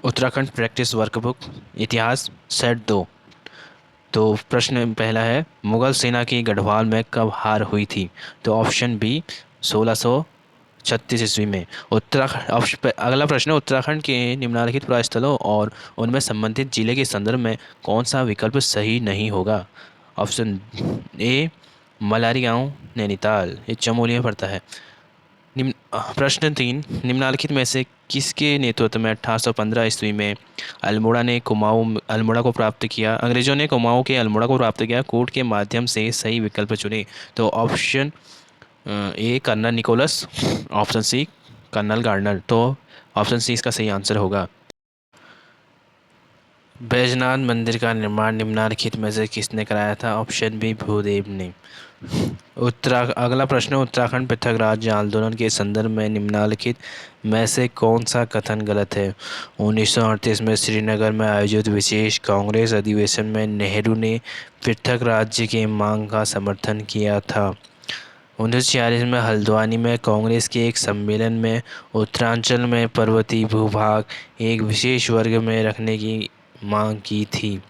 Uttarakhand practice workbook, इतिहास, set दो। तो प्रश्न पहला है, मुगल सेना की गढ़वाल में कब हार हुई थी? तो ऑप्शन बी 1636 ईस्वी में। अगला प्रश्न है, उत्तराखंड के निम्नलिखित पर्यटन और उनमें संबंधित जिले के संदर्भ में कौन सा विकल्प सही नहीं होगा? ऑप्शन ए मलारी गांव, नैनीताल, ये चमोली में पड़ता है। प्रश्न 3, निम्नलिखित में से किसके नेतृत्व में 1815 ईस्वी में अल्मोड़ा को प्राप्त किया? अंग्रेजों ने कुमाऊं के अल्मोड़ा को प्राप्त किया। कूट के माध्यम से सही विकल्प चुने। तो option A colonel Nicholas, option C colonel Gardner. तो ऑप्शन सी इसका सही आंसर होगा। बैजनाथ मंदिर का निर्माण निम्नलिखित में से किसने कराया था? ऑप्शन बी भूदेव ने। अगला प्रश्न, उत्तराखंड पृथक राज्य आंदोलन के संदर्भ में निम्नलिखित में से कौन सा कथन गलत है? 1938 में श्रीनगर में आयोजित विशेष कांग्रेस अधिवेशन में नेहरू ने पृथक राज्य की मांग का समर्थन किया था। 1946 में हल्द्वानी में कांग्रेस के एक सम्मेलन में उत्तरांचल में पर्वतीय भूभाग एक विशेष वर्ग में रखने की मांग की थी।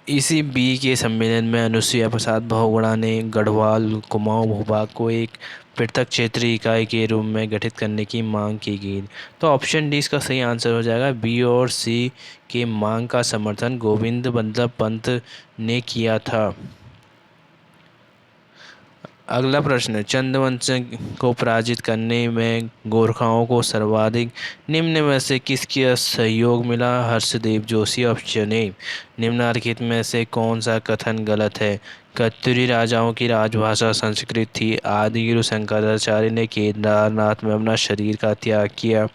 इसी बी के सम्मेलन में अनुसुईया प्रसाद बहुगुणा ने गढ़वाल कुमाऊं भूभाग को एक पृथक क्षेत्रीय इकाई के रूप में गठित करने की मांग की गई। तो ऑप्शन डी इसका सही आंसर हो जाएगा। बी और सी के मांग का समर्थन गोविंद बल्लभ पंत ने किया था। अगला प्रश्न, चंदवंश को पराजित करने में गोरखाओं को सर्वाधिक निम्न में से किसका सहयोग मिला? हर्षदेव जोशी। ऑप्शन ए, निम्नलिखित में से कौन सा कथन गलत है? कत्यूरी राजाओं की राजभाषा संस्कृत थी। आदिगुरु शंकराचार्य ने केदारनाथ में अपना शरीर का त्याग किया।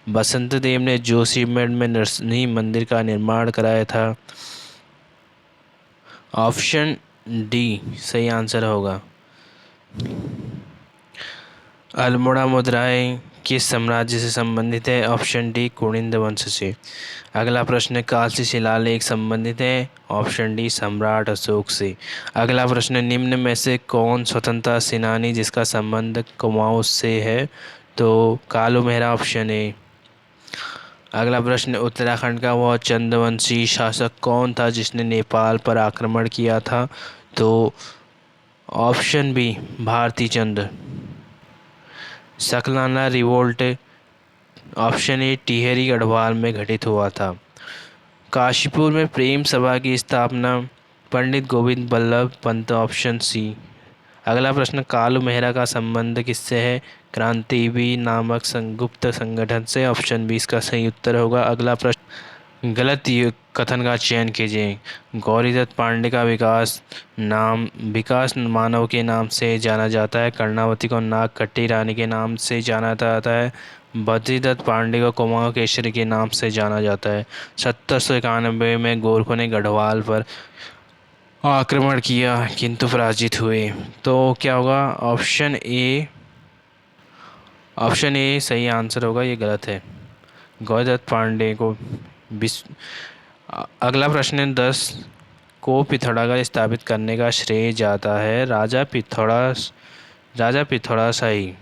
बसंत देव ने जोशीमठ में नरसिंह मंदिर का निर्माण कराया था। ऑप्शन डी सही आंसर होगा। अल्मोड़ा मुद्राएं किस साम्राज्य से संबंधित है? ऑप्शन डी कुनिंद वंश से। अगला प्रश्न, कालची शिलालेख संबंधित है? ऑप्शन डी सम्राट अशोक से। अगला प्रश्न, निम्न में से कौन स्वतंत्रता सेनानी जिसका संबंध कुमाऊं से है? तो कालू मेहरा। Option A. अगला प्रश्न, उत्तराखंड का वह चंदवंशी शासक कौन था जिसने नेपाल पर आक्रमण किया था? तो option B Bharti Chand. Saklana revolt, option A Tehri Garhwal में घटित हुआ था। काशीपुर में प्रेम सभा की स्थापना पंडित गोविंद बल्लभ पंत। Option C. अगला प्रश्न, कालू मेहरा का संबंध किससे है? क्रांतिवीर नामक गुप्त संगठन से। ऑप्शन बी इसका सही उत्तर होगा। अगला प्रश्न, गलत कथन का चयन कीजिए। गौरीदत्त पांडे का विकास मानव के नाम से जाना जाता है। कर्णावती को नागकट्टी रानी के नाम से जाना जाता है। बद्रीदत्त पांडे को कुमाऊं केशरी के नाम से जाना जाता है। 1791 में गोरखों ने गढ़वाल पर आक्रमण किया किंतु पराजित हुए। तो क्या होगा? ऑप्शन ए सही आंसर होगा, ये गलत है। गौरीदत्त पांडे को अगला प्रश्न 10 को पिथौरागढ़ स्थापित करने का श्रेय जाता है? राजा पिथौराशाही।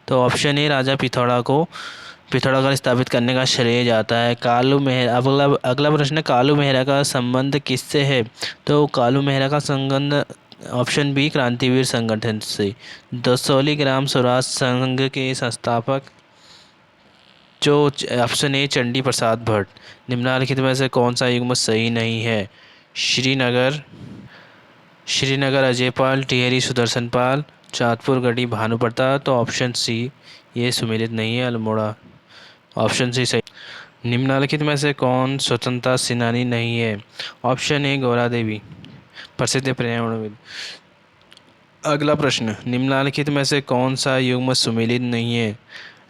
तो ऑप्शन ए राजा पिथौरागढ़ स्थापित करने का श्रेय जाता है। कालू मेहरा। अगला प्रश्न, कालू मेहरा का संबंध किससे है? तो कालू मेहरा का संबंध ऑप्शन बी क्रांतिवीर संगठन से। दसौली ग्राम स्वराज संघ के संस्थापक जो ऑप्शन ए चंडी प्रसाद भट्ट। निम्नलिखित में से कौन सा युग्म सही नहीं है? श्रीनगर अजयपाल, टिहरी सुदर्शन पाल, चाँदपुर गढ़ी भानु प्रताप। तो ऑप्शन सी ये सुमेलित नहीं है, अल्मोड़ा। ऑप्शन सी सही। निम्नलिखित में से कौन स्वतंत्रता सेनानी नहीं है? ऑप्शन ए गौरा देवी, प्रसिद्ध पर्यावरणविद। अगला प्रश्न, निम्नलिखित में से कौन सा युग्म सुमेलित नहीं है?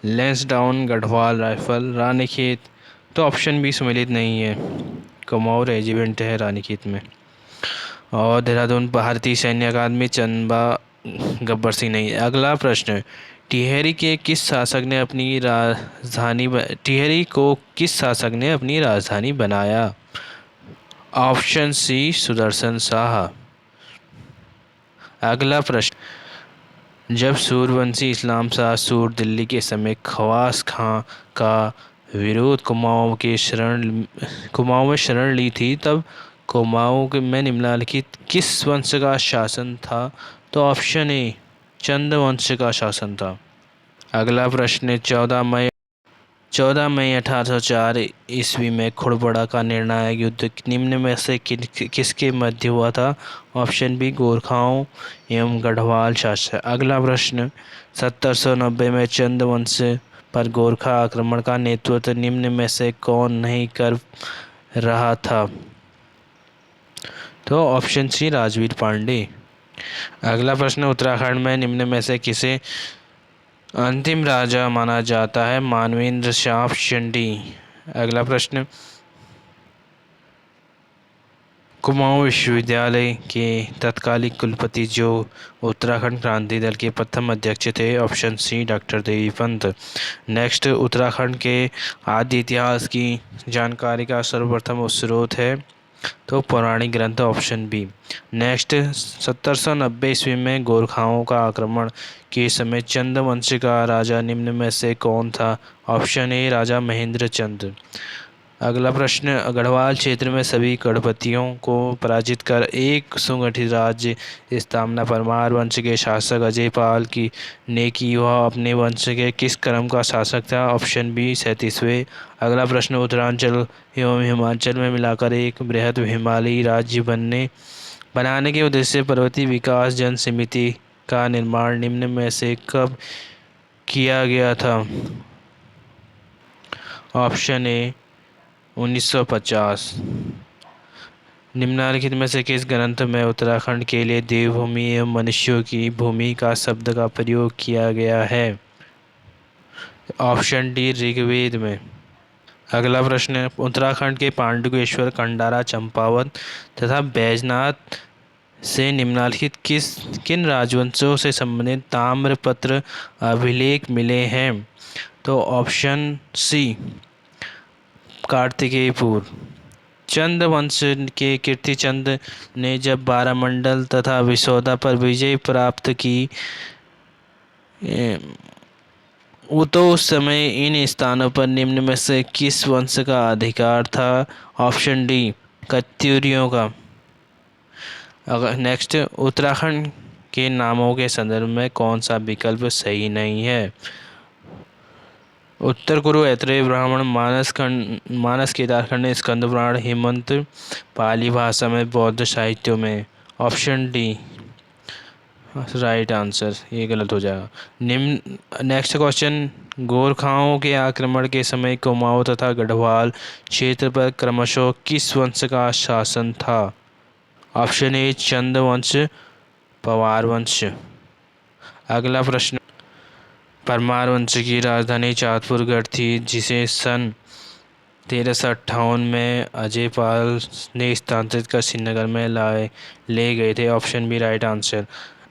लैंसडाउन गढ़वाल राइफल, रानीखेत। तो ऑप्शन बी सुमेलित नहीं है, कुमाऊं रेजिमेंट है रानीखेत में। और देहरादून भारतीय सैन्य अकादमी, चंबा गब्बर सिंह नहीं। अगला प्रश्न, टिहरी को किस शासक ने अपनी राजधानी बनाया? Option C Sudarshan Shah. अगला प्रश्न, जब सूर्यवंशी इस्लाम शाह सूर दिल्ली के समय खवास खां का विरोध कुमाऊं में शरण ली थी, तब में निम्नलिखित किस वंश का शासन था? तो ऑप्शन ए चंद वंश का शासन था। अगला प्रश्न, 14 मई 1804 ईस्वी में खुड़बड़ा का निर्णायक युद्ध निम्न में से किसके मध्य हुआ था? ऑप्शन बी गोरखाओं एवं गढ़वाल शासक। अगला प्रश्न, 1790 में चंद वंश पर गोरखा आक्रमण का नेतृत्व निम्न में से कौन नहीं कर रहा था? तो ऑप्शन सी राजवीर पांडे। अगला प्रश्न, उत्तराखंड में निम्न में से किसे अंतिम राजा माना जाता है? मानवेंद्र शाह चंडी। अगला प्रश्न, कुमाऊं विश्वविद्यालय के तत्कालीन कुलपति जो उत्तराखंड क्रांति दल के प्रथम अध्यक्ष थे? ऑप्शन सी डॉक्टर देवी पंत। नेक्स्ट, उत्तराखंड के आदि इतिहास की जानकारी का सर्वप्रथम स्रोत है? तो पौराणिक ग्रंथ, ऑप्शन बी। नेक्स्ट, 1790 ईस्वी में गोरखाओं का आक्रमण के समय चंद वंश का राजा निम्न में से कौन था? ऑप्शन ए राजा महेंद्र चंद। अगला प्रश्न, गढ़वाल क्षेत्र में सभी गढ़पतियों को पराजित कर एक सुगठित राज्य स्थापना परमार वंश के शासक अजय पाल की ने की। वह अपने वंश के किस क्रम का शासक था? ऑप्शन बी 37वें। अगला प्रश्न, उत्तरांचल एवं हिमाचल में मिलाकर एक बृहद हिमालयी राज्य बनाने के उद्देश्य से पर्वतीय विकास जन समिति का निर्माण निम्न में से कब किया गया था? ऑप्शन ए 1950। निम्नलिखित में से किस ग्रंथ में उत्तराखंड के लिए देवभूमि एवं मनुष्यों की भूमि का शब्द का प्रयोग किया गया है? ऑप्शन डी ऋग्वेद में। अगला प्रश्न, उत्तराखंड के पांडुकेश्वर, खंडारा, चंपावत तथा बैजनाथ से निम्नलिखित किन राजवंशों से संबंधित ताम्रपत्र अभिलेख मिले हैं? तो ऑप्शन सी कार्तिकेयपुर। चंद वंश के कीर्तिचंद ने जब बारामंडल तथा विसोदा पर विजय प्राप्त की तो उस समय इन स्थानों पर निम्न में से किस वंश का अधिकार था? ऑप्शन डी कत्यूरियों का। अगर नेक्स्ट, उत्तराखंड के नामों के संदर्भ में कौन सा विकल्प सही नहीं है? उत्तर कुरु, ऐत्रेय ब्राह्मण, मानस केदारखंड, स्कंद पुराण, हेमंत पाली भाषा में, बौद्ध साहित्यों में। ऑप्शन डी राइट आंसर, ये गलत हो जाएगा। निम्न नेक्स्ट क्वेश्चन, गोरखाओं के आक्रमण के समय कुमाऊं तथा गढ़वाल क्षेत्र पर क्रमशः किस वंश का शासन था? ऑप्शन ए चंद वंश, पवार वंश। अगला प्रश्न, परमार वंश की राजधानी चाँदपुरगढ़ थी, जिसे सन 1358 में अजय पाल ने स्थानांतरित कर श्रीनगर में ले गए थे। Option B right answer.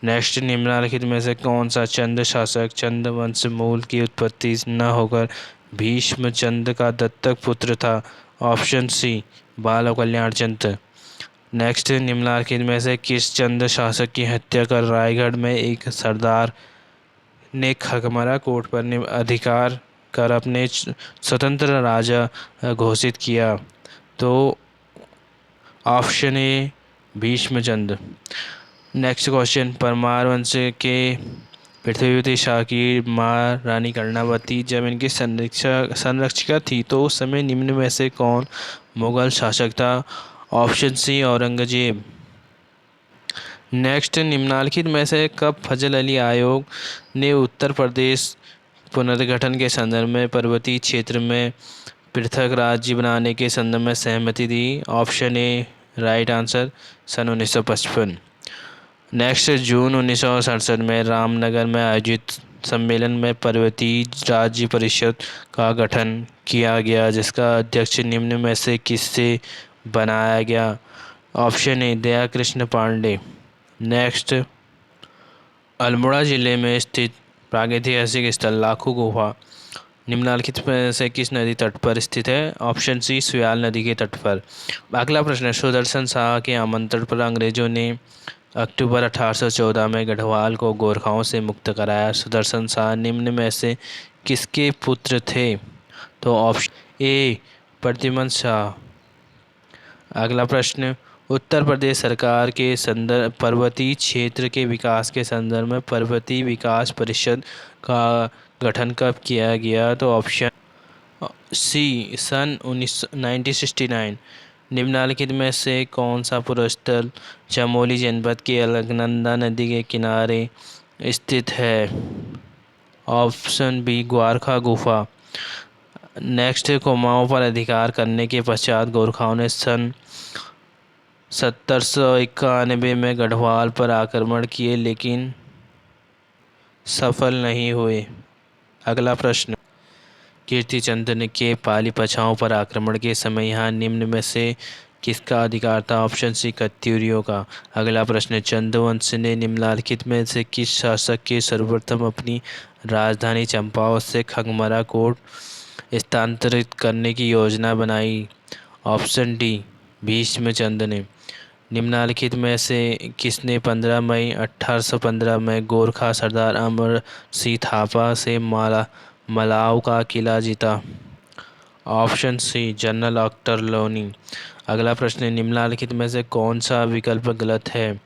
Next, निम्नलिखित में से कौन सा चंद शासक चंद वंश मूल की उत्पत्ति न होकर भीष्म चंद का दत्तक पुत्र था? ऑप्शन सी बाल कल्याण चंद। नेक्स्ट, निम्नलिखित में से किस चंद शासक की हत्या कर रायगढ़ में एक सरदार ने खगमरा कोट पर अधिकार कर अपने स्वतंत्र राजा घोषित किया? तो ऑप्शन ए भीष्मचंद। नेक्स्ट क्वेश्चन, परमार वंश के पृथ्वीवती शाह की माँ रानी कर्णावती जब इनकी संरक्षिका थी तो उस समय निम्न में से कौन मुगल शासक था? ऑप्शन सी औरंगजेब। नेक्स्ट, निम्नलिखित में से कब फजल अली आयोग ने उत्तर प्रदेश पुनर्गठन के संदर्भ में पर्वतीय क्षेत्र में पृथक राज्य बनाने के संदर्भ में सहमति दी? ऑप्शन ए राइट आंसर, सन 1955। नेक्स्ट, जून 1967 में रामनगर में आयोजित सम्मेलन में पर्वतीय राज्य परिषद का गठन किया गया, जिसका अध्यक्ष निम्न में से किससे बनाया गया? Option A Daya Krishna Pandey. Next, Almora जिले में स्थित प्रागैतिहासिक स्थल लाखू गुफा निम्नलिखित में से किस नदी तट पर स्थित है? ऑप्शन सी सुयाल नदी के तट पर। अगला प्रश्न, सुदर्शन शाह के आमंत्रण पर अंग्रेजों ने अक्टूबर 1814 में गढ़वाल को गोरखाओं से मुक्त कराया। सुदर्शन शाह निम्न में से किसके पुत्र थे? तो ऑप्शन ए प्रद्युम्न शाह। अगला प्रश्न, उत्तर प्रदेश सरकार के संदर्भ पर्वतीय क्षेत्र के विकास के संदर्भ में पर्वतीय विकास परिषद का गठन कब किया गया? तो ऑप्शन सी सन 1969। निम्नलिखित में से कौन सा पुरस्तर चमोली जनपद के अलकनंदा नदी के किनारे स्थित है? ऑप्शन बी ग्वारखा गुफा। नेक्स्ट, कुमाऊं पर अधिकार करने के पश्चात गोरखाओं ने सन 1791 में गढ़वाल पर आक्रमण किए लेकिन सफल नहीं हुए। अगला प्रश्न, कीर्तिचंद के पाली पछाओं पर आक्रमण के समय यहाँ निम्न में से किसका अधिकार था? ऑप्शन सी कत्यूरियों का। अगला प्रश्न, चंद्रवंश ने निम्नलिखित में से किस शासक के सर्वप्रथम अपनी राजधानी चंपावत से खंगमरा कोट स्थानांतरित करने की योजना बनाई? ऑप्शन डी भीष्मचंद्र ने। निम्नलिखित में से किसने 15 मई 1815 में गोरखा सरदार अमर सिंह थापा से मलाव का किला जीता? Option C general Ochterlony. अगला प्रश्न, निम्नलिखित में से कौन सा विकल्प गलत है?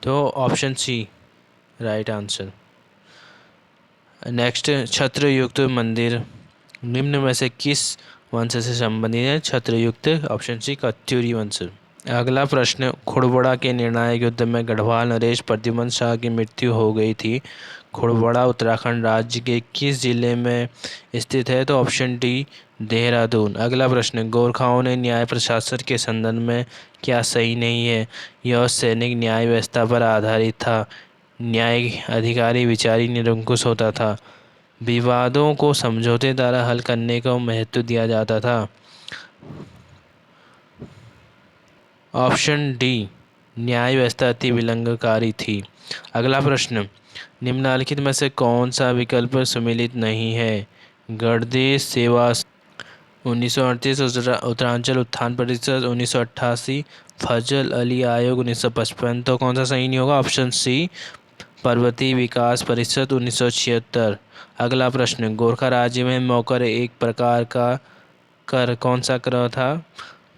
तो option C right answer. Next, छत्रयुक्त मंदिर निम्न में से किस वंश से संबंधित है? छत्रयुक्त, ऑप्शन सी कत्यूरी वंश। अगला प्रश्न, खुड़बड़ा के निर्णायक युद्ध में गढ़वाल नरेश प्रद्युम्न शाह की मृत्यु हो गई थी। खुड़बड़ा उत्तराखंड राज्य के किस जिले में स्थित है? तो ऑप्शन डी देहरादून। अगला प्रश्न, गोरखाओं ने न्याय प्रशासन के संदर्भ में क्या सही नहीं है? यह सैनिक न्याय व्यवस्था पर आधारित था। न्याय अधिकारी विचारी निरंकुश होता था। विवादों को समझौते द्वारा हल करने को महत्व दिया जाता था। ऑप्शन डी न्याय व्यवस्था अति विलंबकारी थी। अगला प्रश्न, निम्नलिखित में से कौन सा विकल्प सम्मिलित नहीं है? गणदेश सेवा 1938, उत्तरांचल उत्थान परिषद 1988, फजल अली आयोग 1955। तो कौन सा सही नहीं होगा? ऑप्शन सी पर्वतीय विकास परिषद 1976। अगला प्रश्न, गोरखा राज्य में मौकर एक प्रकार का कर कौन सा कर था?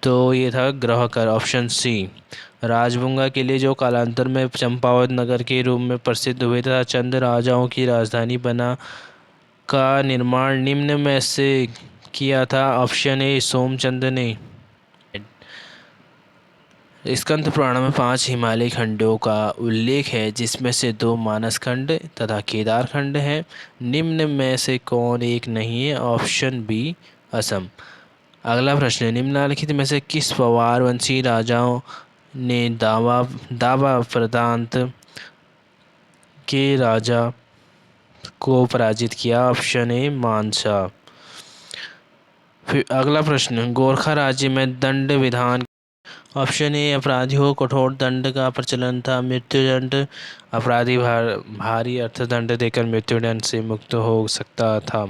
तो ये था ग्रह कर, ऑप्शन सी। राजबुंगा किले जो कालांतर में चंपावत नगर के रूप में प्रसिद्ध हुए तथा चंद राजाओं की राजधानी बना का निर्माण निम्न में से किया था? ऑप्शन ए सोमचंद ने। स्कंद पुराण में 5 हिमालय खंडों का उल्लेख है जिसमें से 2 मानस खंड तथा केदार खंड हैं। निम्न में से कौन एक नहीं है? Option B Assam. अगला प्रश्न, निम्नलिखित में से किस पवार वंशी राजाओं ने दावा प्रांत के राजा को पराजित किया? ऑप्शन ए मानसा। फिर अगला प्रश्न, गोरखा राज्य में दंड विधान। ऑप्शन ए अपराधियों को कठोर दंड का प्रचलन था। मृत्युदंड, अपराधी भारी अर्थदंड देकर मृत्युदंड से मुक्त हो सकता था।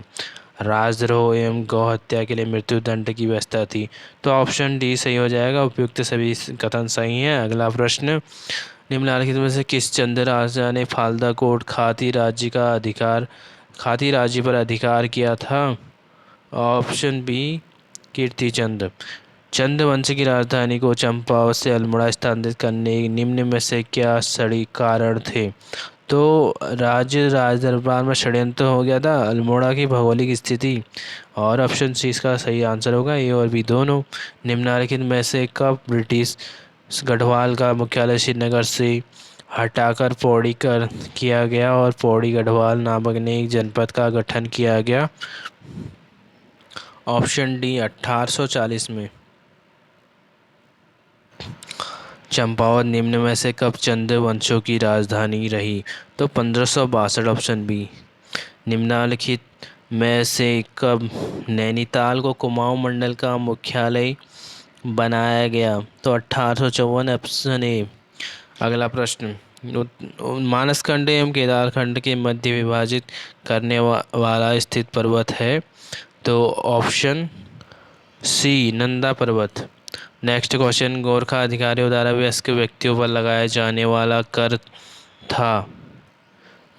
राजद्रोह एवं गौ हत्या के लिए मृत्युदंड की व्यवस्था थी। तो ऑप्शन डी सही हो जाएगा। उपयुक्त सभी कथन सही हैं। अगला प्रश्न, निम्नलिखित में से किस चंद राजा ने फालदा कोट खाती राज्य पर अधिकार किया था? Option B Kirtichand. चंद वंश की राजधानी को चंपावत से अल्मोड़ा स्थानांतरित करने निम्न में से क्या सड़ी कारण थे? तो राज दरबार में षड्यंत्र हो गया था, अल्मोड़ा की भौगोलिक स्थिति, और ऑप्शन सी इसका सही आंसर होगा, ए और बी दोनों। निम्नलिखित में से कब ब्रिटिश गढ़वाल का मुख्यालय श्रीनगर से हटाकर पौड़ी कर किया गया और पौड़ी गढ़वाल नामक नए जनपद का गठन किया गया? ऑप्शन डी 1840 में। चंपावत निम्न में से कब चंद वंशों की राजधानी रही? तो 1562, ऑप्शन बी। निम्नलिखित में से कब नैनीताल को कुमाऊं मंडल का मुख्यालय बनाया गया? तो 1854, ऑप्शन ए। अगला प्रश्न, मानसखंड एवं केदारखंड के मध्य विभाजित करने वाला स्थित पर्वत है? तो ऑप्शन सी नंदा पर्वत। नेक्स्ट क्वेश्चन, गोरखा अधिकारियों द्वारा वयस्क व्यक्तियों पर लगाया जाने वाला कर था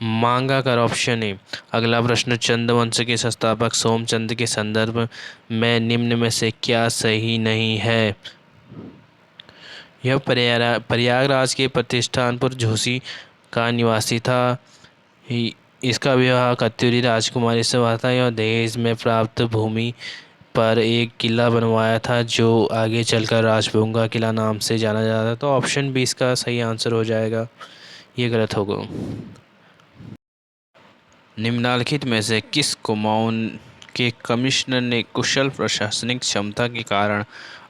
मांगा कर, ऑप्शन ए। अगला प्रश्न, चंद्रवंश के संस्थापक सोमचंद के संदर्भ में निम्न में से क्या सही नहीं है? यह प्रयागराज के प्रतिष्ठानपुर झूसी का निवासी था। इसका विवाह कत्यूरी राजकुमारी से हुआ था। यह दहेज में प्राप्त भूमि पर एक किला बनवाया था जो आगे चलकर राजभोंगा किला नाम से जाना जाता था। तो ऑप्शन बी इसका सही आंसर हो जाएगा, ये गलत होगा। निम्नलिखित में से किस कुमाऊं के कमिश्नर ने कुशल प्रशासनिक क्षमता के कारण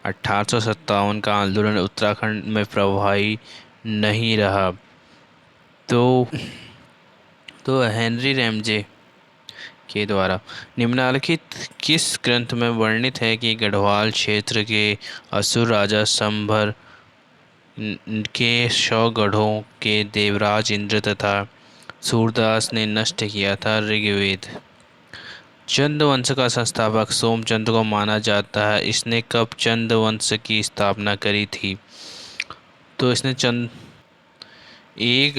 1857 का आंदोलन उत्तराखंड में प्रभावी नहीं रहा? तो हेनरी रैमजे के द्वारा। निम्नलिखित किस ग्रंथ में वर्णित है कि गढ़वाल क्षेत्र के असुर राजा संभर के 100 गढ़ों के देवराज इंद्र तथा सूरदास ने नष्ट किया था? ऋग्वेद। चंद वंश का संस्थापक सोमचंद को माना जाता है। इसने कब चंद वंश की स्थापना करी थी? तो इसने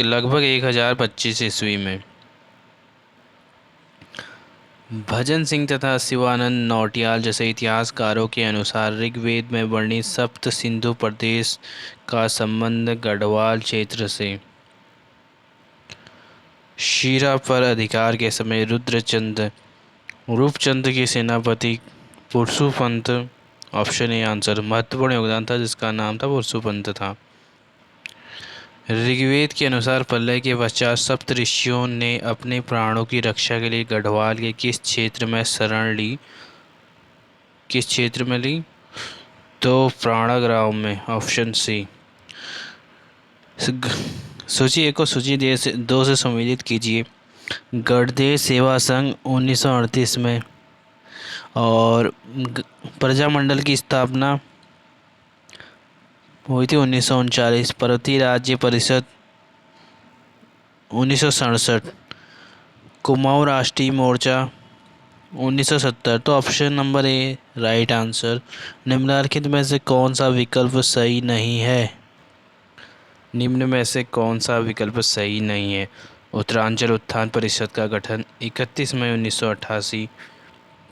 लगभग 1025 ईस्वी में। भजन सिंह तथा शिवानंद नौटियाल जैसे इतिहासकारों के अनुसार ऋग्वेद में वर्णित सप्त सिंधु प्रदेश का संबंध गढ़वाल क्षेत्र से शीरा पर अधिकार के समय रुद्रचंद रूपचंद के सेनापति पुरुषोपंत, ऑप्शन ए आंसर, महत्वपूर्ण योगदान था जिसका नाम था पुरुषोपंत था। ऋग्वेद के अनुसार प्रलय के पश्चात सप्त ऋषियों ने अपने प्राणों की रक्षा के लिए गढ़वाल के किस क्षेत्र में शरण ली? किस क्षेत्र में ली? तो प्राणाग्राम में, ऑप्शन सी। सूची एक को सूची दो से सम्मिलित कीजिए। गढ़देव सेवा संघ 1938 में और प्रजामंडल की स्थापना हुई थी 1939। पर्वतीय राज्य परिषद 1967। कुमाऊं राष्ट्रीय मोर्चा 1970। तो option number A right answer. निम्नलिखित में से कौन सा विकल्प सही नहीं है? निम्न में से कौन सा विकल्प सही नहीं है? उत्तरांचल उत्थान परिषद का गठन 31 मई 1988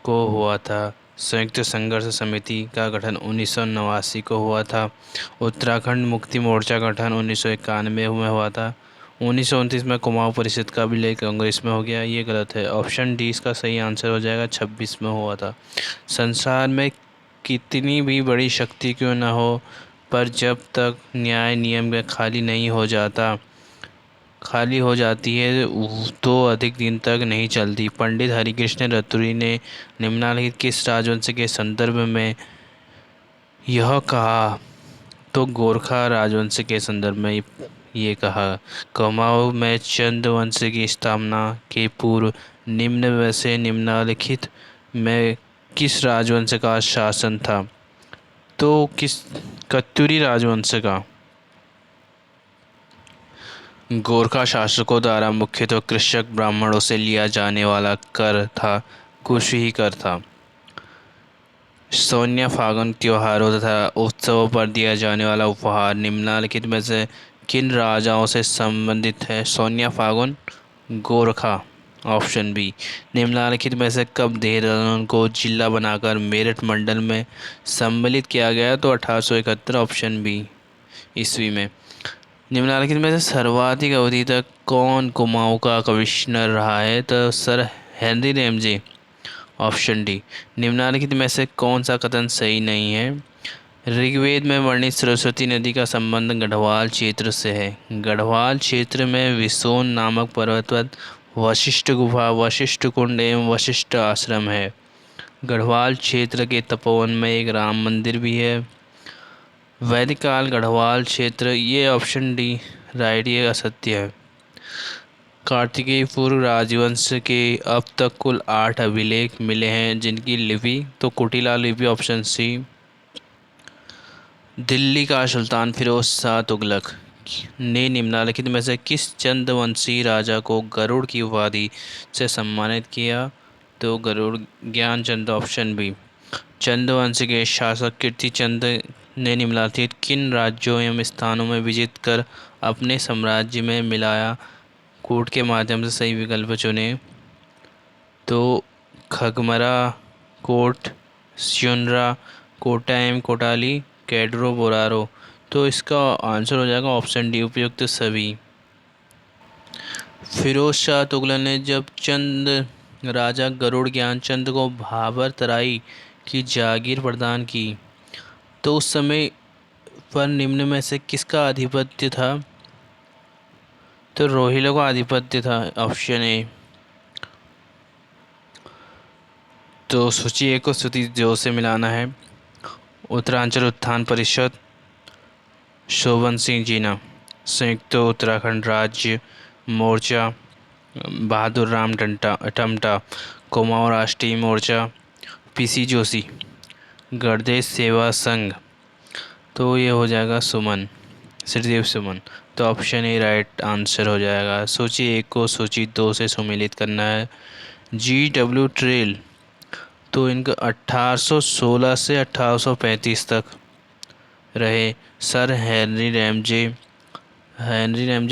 को हुआ था। संयुक्त संघर्ष समिति का गठन 1989 को हुआ था। उत्तराखंड मुक्ति मोर्चा का गठन 1991 में हुआ था। 1929 में कुमाऊं परिषद का विलय कांग्रेस में हो गया, ये गलत है। ऑप्शन डी इसका सही आंसर हो जाएगा, 26 में हुआ था। संसार में कितनी भी बड़ी शक्ति क्यों न हो, पर जब तक न्याय नियम में खाली हो जाती है तो अधिक दिन तक नहीं चलती। पंडित हरिकृष्ण रतुरी ने निम्नलिखित किस राजवंश के संदर्भ में यह कहा? तो गोरखा राजवंश के संदर्भ में ये कहा। कुमाऊं में चंद वंश की स्थापना के पूर्व निम्न में से निम्नलिखित में किस राजवंश का शासन था? तो कत्यूरी राजवंश का। गोरखा शासकों द्वारा मुख्यतः कृषक ब्राह्मणों से लिया जाने वाला कर था कुछ ही कर था। सोनिया फागुन त्योहारों तथा उत्सवों पर दिया जाने वाला उपहार निम्नलिखित में से किन राजाओं से संबंधित है? सोनिया फागुन गोरखा, ऑप्शन बी। निम्नलिखित में से कब देहरादून को जिला बनाकर मेरठ मंडल में सम्मिलित किया गया? तो 1871, ऑप्शन बी ईस्वी में। निम्नलिखित में से सर्वाधिक अवधि तक कौन कुमाऊं का कमिश्नर रहा है? तो sir Henry Ramsay, option D. निम्नलिखित में से कौन सा कथन सही नहीं है? ऋग्वेद में वर्णित सरस्वती नदी का संबंध गढ़वाल क्षेत्र से है। गढ़वाल क्षेत्र में विसोन नामक पर्वत पर वशिष्ठ गुफा, वशिष्ठ कुंड एवं वशिष्ठ आश्रम है। गढ़वाल क्षेत्र के तपोवन में एक राम मंदिर भी है। वैदिक काल गढ़वाल क्षेत्र, ये ऑप्शन डी राइट, ये असत्य है। कार्तिकेय पूर्व राजवंश के अब तक कुल 8 अभिलेख मिले हैं जिनकी लिपि, तो कुटिला लिपि, ऑप्शन सी। दिल्ली का सुल्तान फिरोज शाह तुगलक ने निम्नलिखित में से किस चंद्रवंशी राजा को गरुड़ की उपाधि से सम्मानित किया? तो गरुड़ ज्ञानचंद, ऑप्शन बी। चंद्रवंश के शासक कीर्तिचंद ने निम्नलिखित किन राज्यों एवं स्थानों में विजित कर अपने साम्राज्य में मिलाया? कूट के माध्यम से सही विकल्प चुने। तो खगमरा कोट, स्युनरा, कोटाइम कोटाली, कैडरो बोरारो। तो इसका आंसर हो जाएगा ऑप्शन डी, उपयुक्त सभी। फिरोज शाह तुगलक ने जब चंद राजा गरुड़ ज्ञानचंद को भाबर तराई की जागीर प्रदान की तो उस समय पर निम्न में से किसका आधिपत्य था? तो रोहिलों का आधिपत्य था, ऑप्शन ए। तो सूची ए को सूची दो से मिलाना है। उत्तरांचल उत्थान परिषद, शोभन सिंह जीना, संयुक्त उत्तराखंड राज्य मोर्चा, बहादुर राम टमटा, कुमाऊं राष्ट्रीय मोर्चा, पीसी जोशी, गणदेश सेवा संघ। तो ये हो जाएगा सुमन, श्रीदेव सुमन। तो ऑप्शन ए राइट आंसर हो जाएगा। सूची एक को सूची दो से सम्मिलित करना है। GW ट्रेल, तो इनका 1816 से 1835 तक रहे। सर हेनरी रैमजे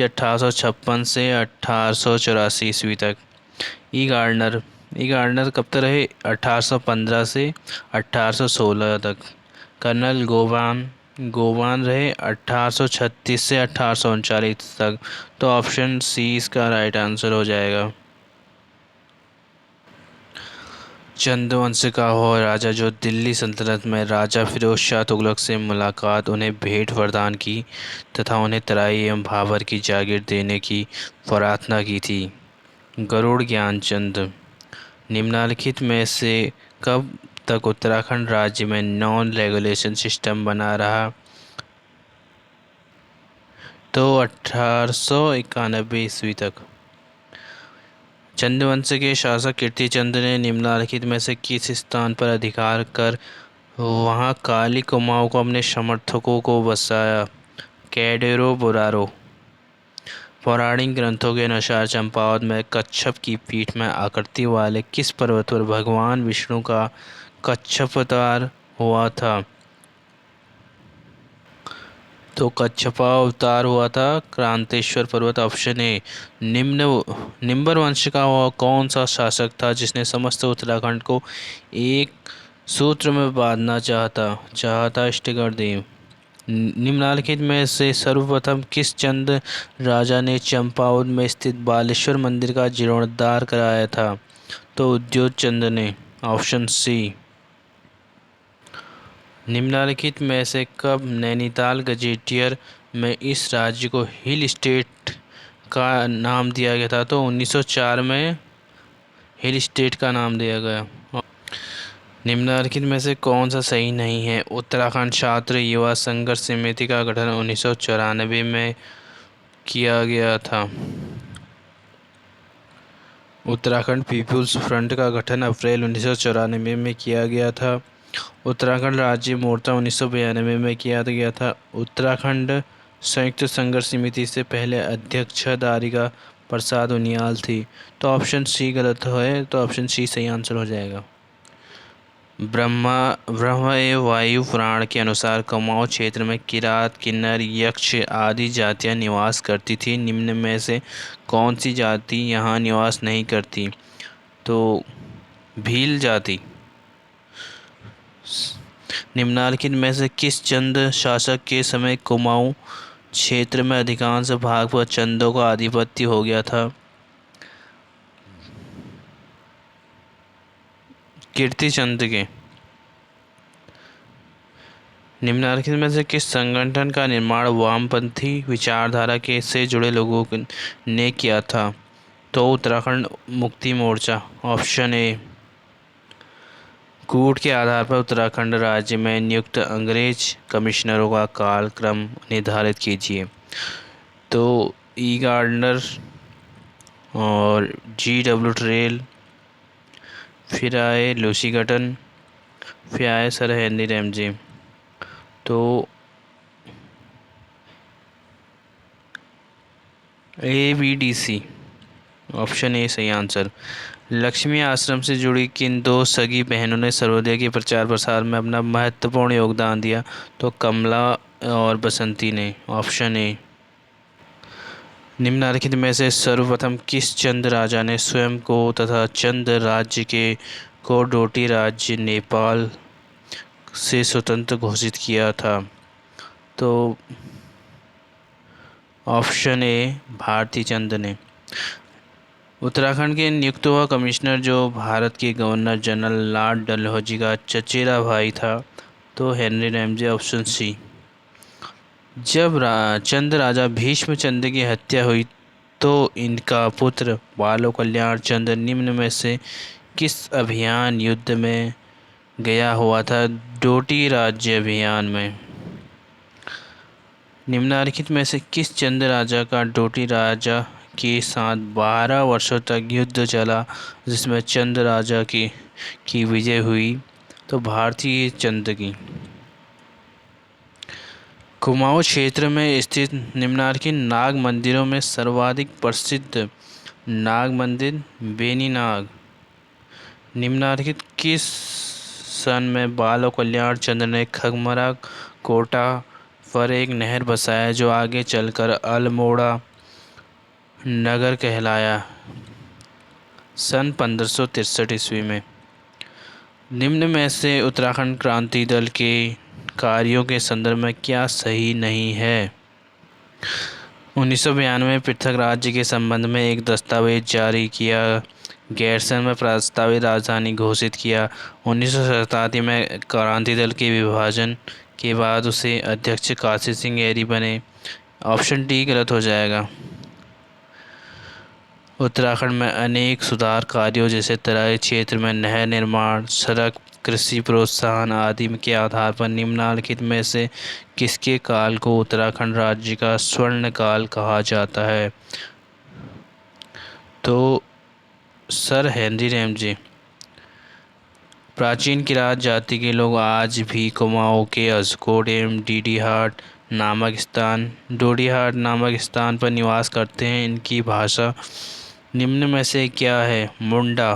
1856 से 1884 ईस्वी तक। ई गार्डनर कब तक रहे? 1815 से 1816 तक। कर्नल गोवान रहे 1836 से 1839 तक। तो ऑप्शन सी इसका राइट आंसर हो जाएगा। चंद्रवंश का वह राजा जो दिल्ली सल्तनत में राजा फिरोज शाह तुगलक से मुलाकात उन्हें भेंट प्रदान की तथा उन्हें तराई एवं भाबर की जागीर देने की प्रार्थना की थी। गरुड़ ज्ञानचंद निम्नलिखित में से कब तक उत्तराखंड राज्य में नॉन रेगुलेशन सिस्टम बना रहा? तो 1891 ईस्वी तक। चंद्रवंश के शासक कीर्तिचंद ने निम्नलिखित में से किस स्थान पर अधिकार कर वहां काली कुमाऊं को अपने समर्थकों को बसाया? कैडेरो बोरारो। पौराणिक ग्रंथों के अनुसार चंपावत में कच्छप की पीठ में आकृति वाले किस पर्वत पर भगवान विष्णु का कच्छपावतार हुआ था? तो कच्छपा अवतार हुआ था क्रांतेश्वर पर्वत, ऑप्शन ए। निम्बर वंश का वह कौन सा शासक था जिसने समस्त उत्तराखंड को एक सूत्र में बांधना चाहता? इष्टगढ़ देव। निम्नलिखित में से सर्वप्रथम किस चंद राजा ने चंपावत में स्थित बालेश्वर मंदिर का जीर्णोद्धार कराया था? तो उद्योग चंद ने, ऑप्शन सी। निम्नलिखित में से कब नैनीताल गजेटियर में इस राज्य को हिल स्टेट का नाम दिया गया था? तो 1904 में हिल स्टेट का नाम दिया गया। निम्नलिखित में से कौन सा सही नहीं है? उत्तराखंड छात्र युवा संघर्ष समिति का गठन 1994 में किया गया था। उत्तराखंड पीपुल्स फ्रंट का गठन अप्रैल 1994 में किया गया था। उत्तराखंड राज्य मोर्चा 1992 में किया गया था। उत्तराखंड संयुक्त संघर्ष समिति से पहले अध्यक्ष दारिका प्रसाद उनियाल थी। तो ऑप्शन सी गलत है, तो ऑप्शन सी सही आंसर हो जाएगा। ब्रह्म एवं वायु पुराण के अनुसार कुमाऊं क्षेत्र में किरात, किन्नर, यक्ष आदि जातियां निवास करती थी। निम्न में से कौन सी जाति यहाँ निवास नहीं करती? तो भील जाति। निम्नलिखित में से किस चंद शासक के समय कुमाऊं क्षेत्र में अधिकांश भाग पर चंदों का आधिपत्य हो गया था? कीर्तिचंद के। निम्नलिखित में से किस संगठन का निर्माण वामपंथी विचारधारा के से जुड़े लोगों ने किया था? तो उत्तराखंड मुक्ति मोर्चा, ऑप्शन ए। कूट के आधार पर उत्तराखंड राज्य में नियुक्त अंग्रेज कमिश्नरों का कालक्रम निर्धारित कीजिए। तो ई गार्डनर और GW ट्रेल, फिर आए लूसी गटन, फिर आए सर हेनरी रैमजे। तो ABDC, ऑप्शन ए सही आंसर। लक्ष्मी आश्रम से जुड़ी किन दो सगी बहनों ने सर्वोदय के प्रचार प्रसार में अपना महत्वपूर्ण योगदान दिया? तो कमला और बसंती ने। Option A. निम्नलिखित में से सर्वप्रथम किस चंद राजा ने स्वयं को तथा चंद राज्य के को डोटी राज्य नेपाल से स्वतंत्र घोषित किया था? तो ऑप्शन ए भारती चंद ने। उत्तराखंड के नियुक्त हुआ कमिश्नर जो भारत के गवर्नर जनरल लॉर्ड डलहौजी का चचेरा भाई था? तो हेनरी रैमजे। ऑप्शन सी। जब चंद राजा भीष्म चंद की हत्या हुई तो इनका पुत्र बालो कल्याण चंद निम्न में से किस अभियान युद्ध में गया हुआ था? डोटी राज्य अभियान में। निम्नलिखित में से किस चंद राजा का डोटी राजा के साथ 12 वर्षों तक युद्ध चला जिसमें चंद राजा की विजय हुई? तो भारतीय चंद की। कुमाऊं क्षेत्र में स्थित निम्नलिखित नाग मंदिरों में सर्वाधिक प्रसिद्ध नाग मंदिर बेनीनाग निम्नलिखित किस सन में बालो कल्याण चंद्र ने खगमरा कोटा पर एक नहर बसाया जो आगे चलकर अल्मोड़ा नगर कहलाया? सन 1563 ईस्वी में। निम्न में से उत्तराखंड क्रांति दल के कार्यों के संदर्भ में क्या सही नहीं है? 1992 में पृथक राज्य के संबंध में एक दस्तावेज जारी किया। गैरसैंण में प्रस्तावित राजधानी घोषित किया। 1987 में क्रांति दल के विभाजन के बाद उसे अध्यक्ष काशी सिंह ऐरी बने। ऑप्शन डी गलत हो जाएगा। उत्तराखंड में अनेक सुधार कार्यों जैसे तराई क्षेत्र में नहर निर्माण, सड़क, कृषि प्रोत्साहन आदि के आधार पर निम्नलिखित में से किसके काल को उत्तराखंड राज्य का स्वर्ण काल कहा जाता है? तो सर हेनरी रैमजे। प्राचीन किरात जाति के लोग आज भी कुमाऊं के अजकोट एवं डोडीहाट नामक स्थान पर निवास करते हैं। इनकी भाषा निम्न में से क्या है? मुंडा।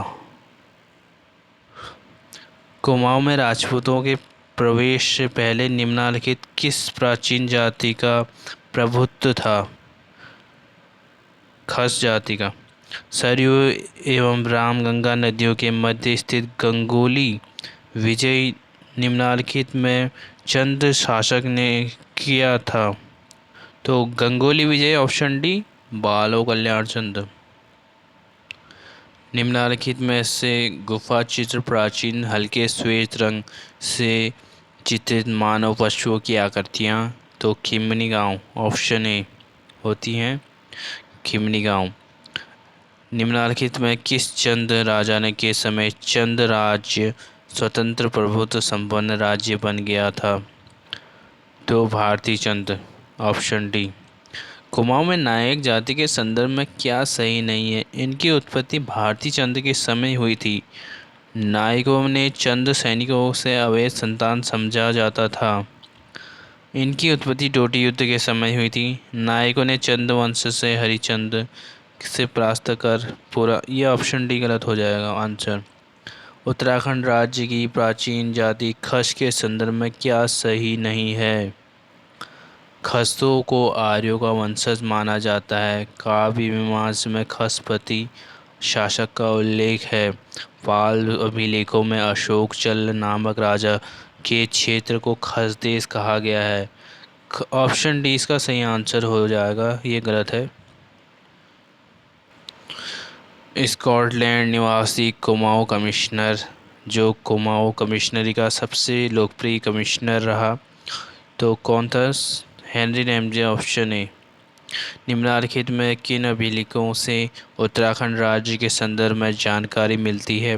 कुमाऊं में राजपूतों के प्रवेश से पहले निम्नलिखित किस प्राचीन जाति का प्रभुत्व था? खस जाति का। सरयू एवं रामगंगा नदियों के मध्य स्थित गंगोली विजय निम्नलिखित में चंद शासक ने किया था? तो गंगोली विजय। ऑप्शन डी बालो कल्याण चंद। निम्नलिखित में से गुफा चित्र प्राचीन हल्के श्वेत रंग से चित्रित मानव पशुओं की आकृतियाँ? तो खिमनी गांव। ऑप्शन ए होती हैं खिमनी गांव। निम्नलिखित में किस चंद राजा ने के समय चंद राज्य स्वतंत्र प्रभुत्व संपन्न राज्य बन गया था? तो भारती चंद। Option D. कुमाऊं में नायक जाति के संदर्भ में क्या सही नहीं है? इनकी उत्पत्ति भारती चंद के समय हुई थी। नायकों ने चंद सैनिकों से अवैध संतान समझा जाता था। इनकी उत्पत्ति डोटी युद्ध के समय हुई थी। नायकों ने चंद वंश से हरिचंद से प्राप्त कर पूरा। यह ऑप्शन डी गलत हो जाएगा आंसर। उत्तराखंड राज्य की प्राचीन जाति खस के संदर्भ में क्या सही नहीं है? खसों को आर्यों का वंशज माना जाता है। काव्य मीमांसा में खसपति शासक का उल्लेख है। पाल अभिलेखों में अशोक चल नामक राजा के क्षेत्र को खसदेश कहा गया है। ऑप्शन डी इसका सही आंसर हो जाएगा, ये गलत है। स्कॉटलैंड निवासी कुमाऊं कमिश्नर जो कुमाऊं कमिश्नरी का सबसे लोकप्रिय कमिश्नर रहा, तो कौन था? Henry Ramsay. Option A. निम्नलिखित में किन अभिलेखों से उत्तराखंड राज्य के संदर्भ में जानकारी मिलती है?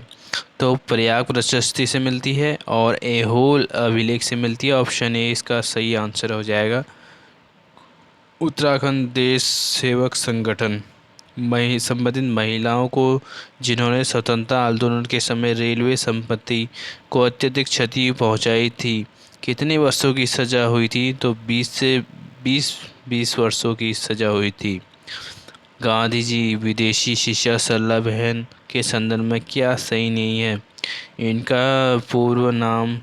तो प्रयाग प्रशस्ति से मिलती है और ऐहोल अभिलेख से मिलती है। ऑप्शन ए इसका सही आंसर हो जाएगा। उत्तराखंड देश सेवक संगठन संबंधित महिलाओं को जिन्होंने स्वतंत्रता आंदोलन के समय रेलवे संपत्ति को अत्यधिक क्षति पहुंचाई थी, कितने वर्षों की सज़ा हुई थी? तो 20 वर्षों की सज़ा हुई थी। गांधी जी विदेशी शिष्या सरला बहन के संदर्भ में क्या सही नहीं है? इनका पूर्व नाम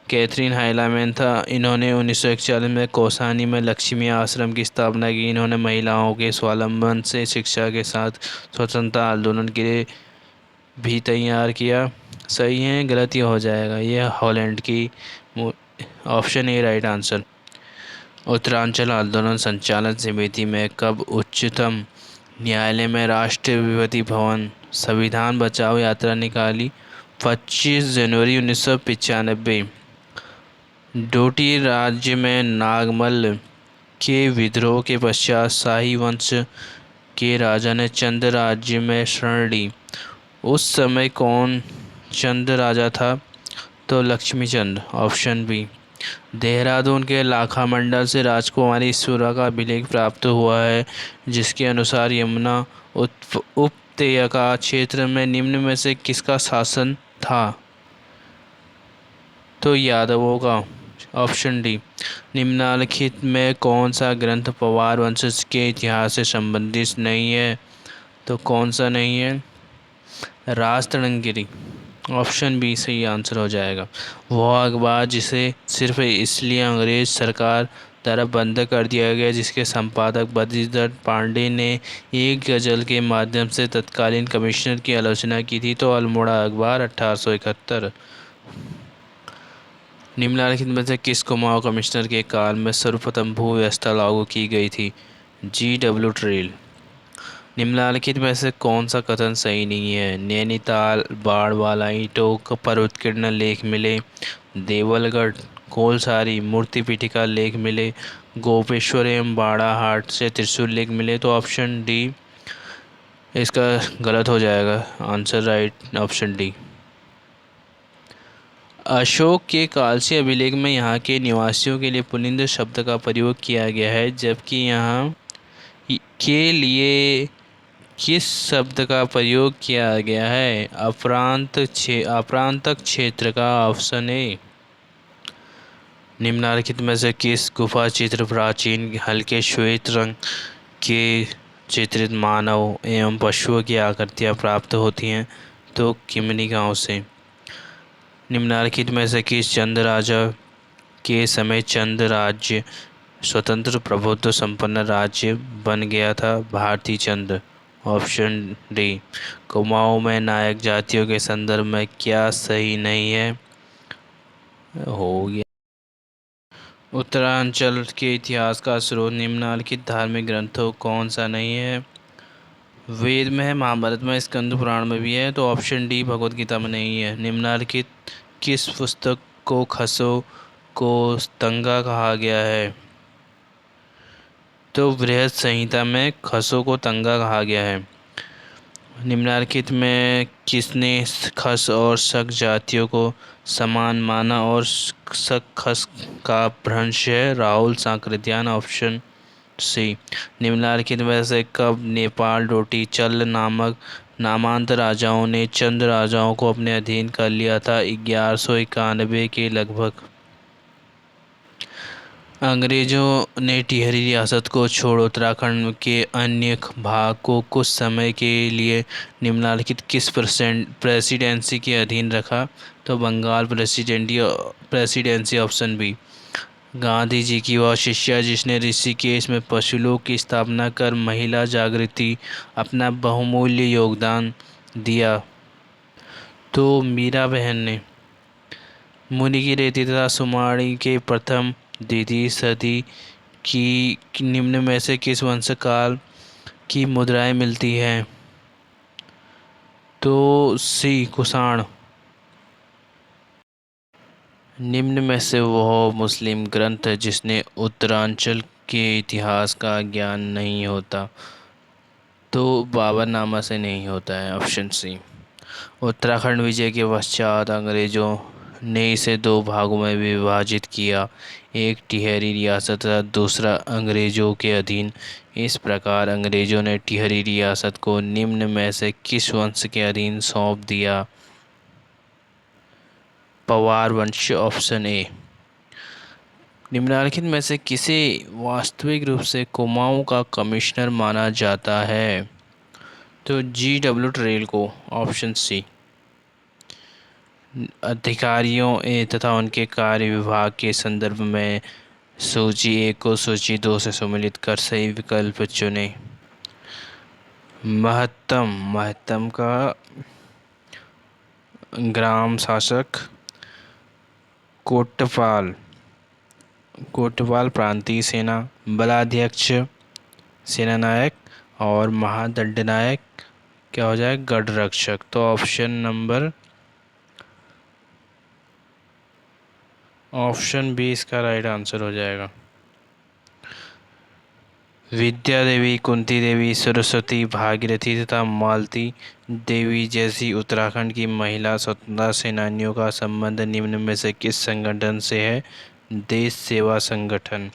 कैथरीन हाइलामैन था। इन्होंने 1941 में कौसानी में लक्ष्मी आश्रम की स्थापना की। इन्होंने महिलाओं के स्वावलंबन से शिक्षा के साथ स्वतंत्रता आंदोलन के लिए भी तैयार किया। सही है, गलत ही हो जाएगा। ये हॉलैंड की option A right answer. Uttaranchal आंदोलन संचालन समिति में कब उच्चतम न्यायालय में राष्ट्रीय विभूति भवन संविधान बचाओ यात्रा निकाली? 25 जनवरी 1995। डोटी राज्य में नागमल्ल के विद्रोह के पश्चात शाही वंश के राजा ने चंद राज्य में शरण ली। उस समय कौन चंद राजा था? तो लक्ष्मीचंद, ऑप्शन बी। देहरादून के लाखा मंडल से राजकुमारी ईश्वरा का अभिलेख प्राप्त हुआ है, जिसके अनुसार यमुना उपत्यका क्षेत्र में निम्न में से किसका शासन था? तो यादवों का, ऑप्शन डी। निम्नलिखित में कौन सा ग्रंथ पवार वंश के इतिहास से संबंधित नहीं है? तो कौन सा नहीं है? राजतरंगिणी, ऑप्शन बी सही आंसर हो जाएगा। वह अखबार जिसे सिर्फ इसलिए अंग्रेज सरकार द्वारा बंद कर दिया गया, जिसके संपादक बद्रीधर पांडे ने एक गज़ल के माध्यम से तत्कालीन कमिश्नर की आलोचना की थी। तो अल्मोड़ा अखबार 1871। निम्नलिखित में से किस कुमाऊं कमिश्नर के काल में सर्वप्रथम भू व्यवस्था लागू की गई थी? GW trail. निम्नलिखित में से कौन सा कथन सही नहीं है? नैनीताल बाढ़ वाला ईंटों पर उत्कीर्ण लेख मिले, देवलगढ़ कोलसारी मूर्ति पीठिका लेख मिले, गोपेश्वर एवं बाड़ाहाट से त्रिशूल लेख मिले। तो ऑप्शन डी इसका गलत हो जाएगा answer right, option D. Ashok के कालसी अभिलेख में यहाँ के निवासियों के लिए पुलिंद शब्द का प्रयोग किया गया है, जबकि यहाँ के लिए किस शब्द का प्रयोग किया गया है? अपरांतक क्षेत्र का, ऑप्शन ए। निम्नलिखित में से किस गुफा चित्र प्राचीन हल्के श्वेत रंग के चित्रित मानव एवं पशुओं की आकृतियाँ प्राप्त होती हैं? तो किमनी गांव से। निम्नलिखित में से किस चंद राजा के समय चंद राज्य स्वतंत्र प्रभुत्व संपन्न राज्य बन गया था? Bharti Chand, option D. कुमाऊं में नायक जातियों के संदर्भ में क्या सही नहीं है? हो गया। उत्तरांचल के इतिहास का स्रोत निम्नलिखित धार्मिक ग्रंथों कौन सा नहीं है? वेद में है, महाभारत में, स्कंद पुराण में भी है। तो ऑप्शन डी भगवत गीता में नहीं है। निम्नलिखित किस पुस्तक को खसों को तंगा कहा गया है? तो बृहद संहिता में खसों को तंगा कहा गया है। निम्नलिखित में किसने खस और शक जातियों को समान माना और शक खस का भ्रंश है? Rahul Sankrityayan, option C. निम्नलिखित में से कब नेपाल डोटी चल नामक नामांतर राजाओं ने चंद राजाओं को अपने अधीन कर लिया था? 1191 के लगभग। अंग्रेजों ने टिहरी रियासत को छोड़ उत्तराखंड के अन्य भाग को कुछ समय के लिए निम्नलिखित किस प्रेसिडेंसी के अधीन रखा? तो Bengal presidency, option B. Gandhi ji की वह शिष्या जिसने ऋषिकेश में पशुलोक की स्थापना कर महिला जागृति अपना बहुमूल्य योगदान दिया? तो मीरा बहन ने। मुनि की रेती तथा सुमाड़ी के प्रथम द्वितीय सदी की निम्न में से किस वंश काल की मुद्राएं मिलती हैं? तो सी कुषाण। निम्न में से वह मुस्लिम ग्रंथ है जिसने उत्तरांचल के इतिहास का ज्ञान नहीं होता? तो बाबरनामा से नहीं होता है, ऑप्शन सी। उत्तराखंड विजय के पश्चात अंग्रेजों ने इसे दो भागों में विभाजित किया, एक टिहरी रियासत तथा दूसरा अंग्रेजों के अधीन। इस प्रकार अंग्रेजों ने टिहरी रियासत को निम्न में से किस वंश के अधीन सौंप दिया? पवार वंश, ऑप्शन ए। निम्नलिखित में से किसे वास्तविक रूप से कुमाऊं का कमिश्नर माना जाता है? तो GW ट्रेल को, ऑप्शन सी। अधिकारियों तथा उनके कार्य विभाग के संदर्भ में सूची 1 को सूची 2 से सम्मिलित कर सही विकल्प चुनें। महत्तम, महत्तम का ग्राम शासक। कोटपाल, कोटपाल प्रांतीय सेना बलाध्यक्ष, सेनानायक। और महादंडनायक क्या हो जाए, गढ़ रक्षक। तो ऑप्शन बी इसका राइट आंसर हो जाएगा। विद्या देवी, कुंती देवी, सरस्वती, भागीरथी तथा मालती देवी जैसी उत्तराखंड की महिला स्वतंत्रता सेनानियों का संबंध निम्न में से किस संगठन से है। देश सेवा संगठन।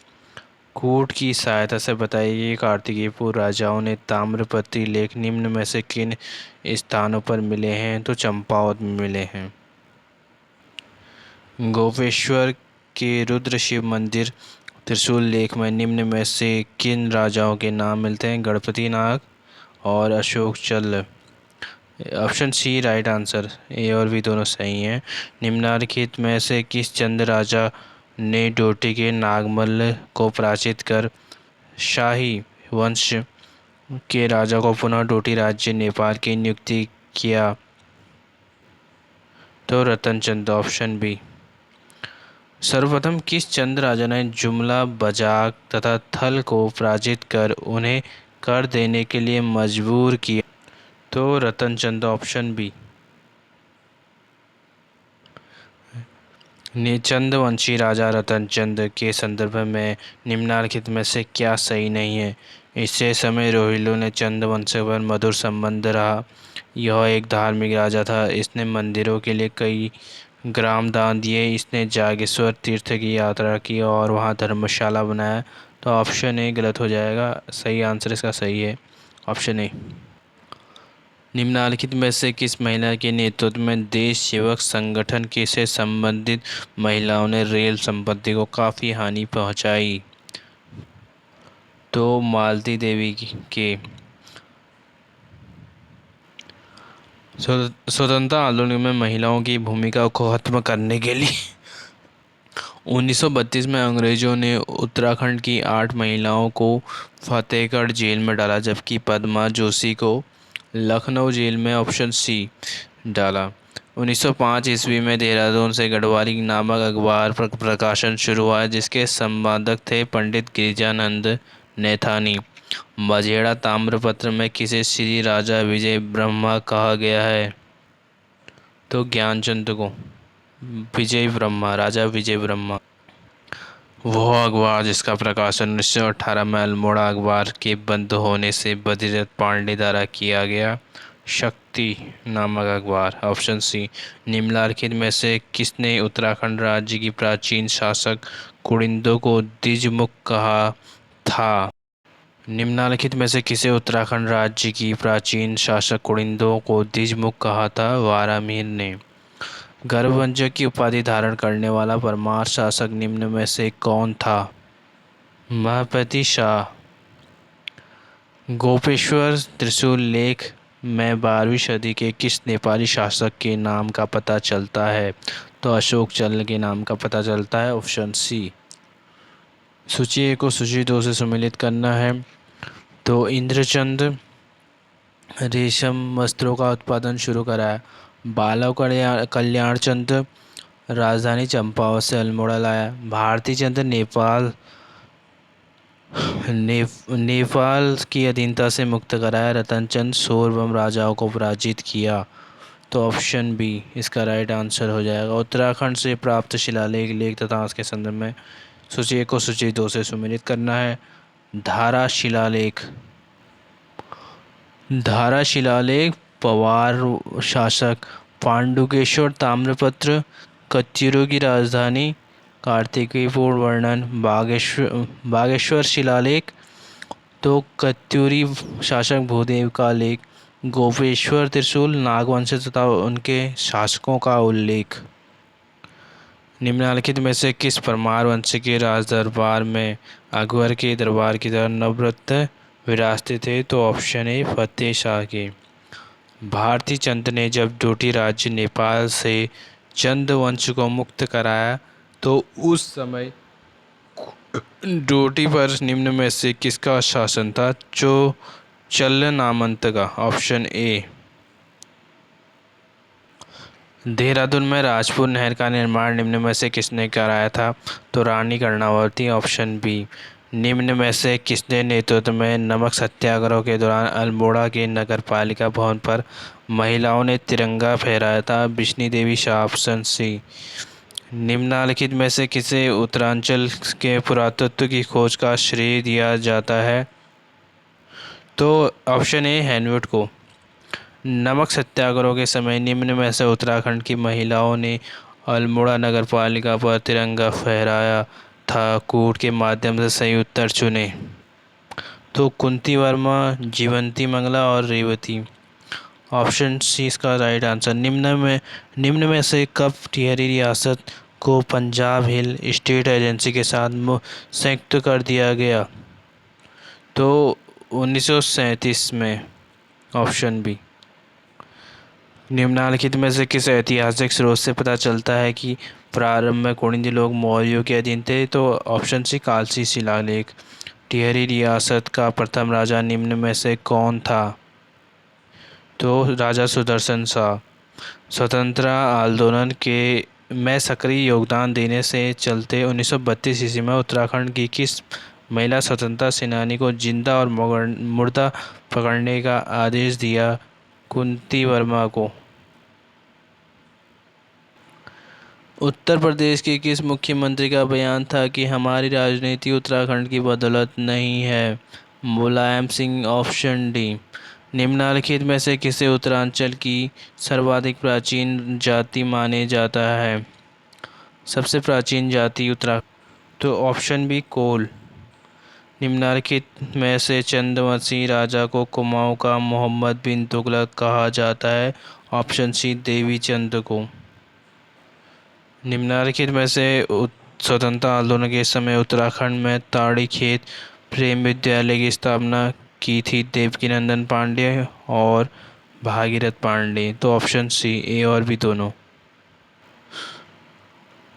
कूट की सहायता से बताइए कि कार्तिकेयपुर राजाओं ने ताम्रपत्री लेख निम्न में से किन स्थानों पर मिले हैं। तो चंपावत में मिले हैं। गोपेश्वर के रुद्र शिव मंदिर त्रिशूल लेख में निम्न में से किन राजाओं के नाम मिलते हैं। गणपति नाग और अशोक चल। ऑप्शन सी राइट आंसर, ए और बी दोनों सही हैं। निम्नलिखित में से किस चंद राजा ने डोटी के नागमल्ल को पराजित कर शाही वंश के राजा को पुनः डोटी राज्य नेपाल की नियुक्ति किया। तो रतन चंद, ऑप्शन बी। सर्वप्रथम किस चंद राजा ने जुमला, बजाक तथा थल को पराजित कर उन्हें कर देने के लिए मजबूर किया। तो रतन चंद, ऑप्शन बी। चंदवंशी राजा रतन चंद के संदर्भ में निम्नलिखित में से क्या सही नहीं है। इससे समय रोहिलों ने चंद वंश पर मधुर संबंध रहा। यह एक धार्मिक राजा था। इसने मंदिरों के लिए कई ग्राम दान दिए। इसने जागेश्वर तीर्थ की यात्रा की और वहाँ धर्मशाला बनाया। तो ऑप्शन ए गलत हो जाएगा। सही आंसर इसका सही है, ऑप्शन ए। निम्नलिखित में से किस महिला के नेतृत्व में देश सेवक संगठन के से संबंधित महिलाओं ने रेल संपत्ति को काफ़ी हानि पहुंचाई। तो मालती देवी के। स्वतंत्रता आंदोलन में महिलाओं की भूमिका को खत्म करने के लिए 1932 में अंग्रेजों ने उत्तराखंड की 8 महिलाओं को फतेहगढ़ जेल में डाला, जबकि पद्मा जोशी को लखनऊ जेल में, ऑप्शन सी, डाला। 1905 ईस्वी में देहरादून से गढ़वाली नामक अखबार पर प्रकाशन शुरू हुआ, जिसके संपादक थे पंडित गिरिजानंद नैथानी। मझेड़ा ताम्रपत्र में किसे श्री राजा विजय ब्रह्मा कहा गया है। तो ज्ञानचंद को विजय ब्रह्मा, राजा विजय ब्रह्मा। वह अखबार जिसका प्रकाशन 1918 में अल्मोड़ा अखबार के बंद होने से बद्रीदत्त पांडे द्वारा किया गया। शक्ति नामक अखबार, ऑप्शन सी। निम्नलिखित में से किसने उत्तराखंड राज्य की प्राचीन शासक कुड़िंदों को द्विजमुख कहा था। निम्नलिखित में से किसे उत्तराखंड राज्य की प्राचीन शासक कुड़िंदों को द्विजमुख कहा था। वारामीर ने। गर्भवंजक की उपाधि धारण करने वाला परमार शासक निम्न में से कौन था। महापति शाह। गोपेश्वर त्रिशूल लेख में 12वीं सदी के किस नेपाली शासक के नाम का पता चलता है। तो अशोक चल के नाम का पता चलता है, ऑप्शन सी। सूची 1 को सूची 2 से सम्मिलित करना है। तो इंद्रचंद रेशम वस्त्रों का उत्पादन शुरू कराया। बालव कल्याण चंद राजधानी चंपावत से अल्मोड़ा लाया। भारती चंद नेपाल की अधीनता से मुक्त कराया। रतन चंद सोरबम राजाओं को पराजित किया। तो ऑप्शन बी इसका राइट आंसर हो जाएगा। उत्तराखंड से प्राप्त शिलालेख लेख तथा उसके संदर्भ में सूची 1 को सूची 2 से सम्मिलित करना है। धारा शिलालेख। धारा शिलालेख पवार शासक पांडुकेश्वर ताम्रपत्र, कच्चिरों की राजधानी, कार्तिकेयपुर वर्णन, बागेश्वर शिलालेख। तो कत्यूरी शासक भूदेव का लेख, गोपेश्वर त्रिशूल, नागवंश तथा उनके शासकों का उल्लेख। निम्नलिखित में से किस परमार वंश के राज दरबार में अकबर के दरबार की तरह नवरत्न विरासती थे तो ऑप्शन ए फतेह शाह के। भारती चंद ने जब डोटी राज्य नेपाल से चंद वंश को मुक्त कराया तो उस समय डोटी पर निम्न में से किसका शासन था? चोल नामंत का। Option A. देहरादून में राजपुर नहर का निर्माण निम्न में से किसने कराया था? तो रानी कर्णावती। Option B. निम्न में से किसने नेतृत्व में नमक सत्याग्रह के दौरान अल्मोड़ा के नगरपालिका भवन पर महिलाओं ने तिरंगा फहराया था? बिश्नी देवी शाह। Option C. निम्नलिखित में से किसे उत्तरांचल के पुरातत्व की खोज का श्रेय दिया जाता है? तो ऑप्शन ए हेनवुड को। नमक सत्याग्रह के समय निम्न में से उत्तराखंड की महिलाओं ने अल्मोड़ा नगरपालिका पर तिरंगा फहराया था? कूट के माध्यम से सही उत्तर चुने। तो कुंती वर्मा, जीवंती मंगला और रेवती। ऑप्शन सी इसका राइट आंसर। निम्न में से कब टिहरी रियासत को पंजाब हिल स्टेट एजेंसी के साथ संयुक्त कर दिया गया? तो 1937 में। Option B. निम्नलिखित में से किस ऐतिहासिक स्रोत से पता चलता है कि प्रारंभ में कुड़िंदी लोग मौर्यों के अधीन थे? तो ऑप्शन सी कालसी शिलालेख। टिहरी रियासत का प्रथम राजा निम्न में से कौन था? तो राजा सुदर्शन शाह। स्वतंत्रता आंदोलन के में सक्रिय योगदान देने से चलते 1932 ईस्वी में उत्तराखंड की किस महिला स्वतंत्रता सेनानी को जिंदा और मुर्दा पकड़ने का आदेश दिया? कुंती वर्मा को। उत्तर प्रदेश के किस मुख्यमंत्री का बयान था कि हमारी राजनीति उत्तराखंड की बदौलत नहीं है? मुलायम सिंह। Option D. निम्नलिखित में से किसे उत्तरांचल की सर्वाधिक प्राचीन जाति माने जाता है? सबसे प्राचीन जाति उत्तराखंड। तो ऑप्शन बी कोल। निम्नलिखित में से चंदवंशी राजा को कुमाऊं का मोहम्मद बिन तुगलक कहा जाता है? ऑप्शन सी देवी चंद को। निम्नलिखित में से स्वतंत्रता आंदोलन के समय उत्तराखंड में ताड़ी खेत प्रेम विद्यालय की स्थापना की थी देवकीनंदन पांडे और भागीरथ पांडे? तो ऑप्शन सी ए और बी दोनों।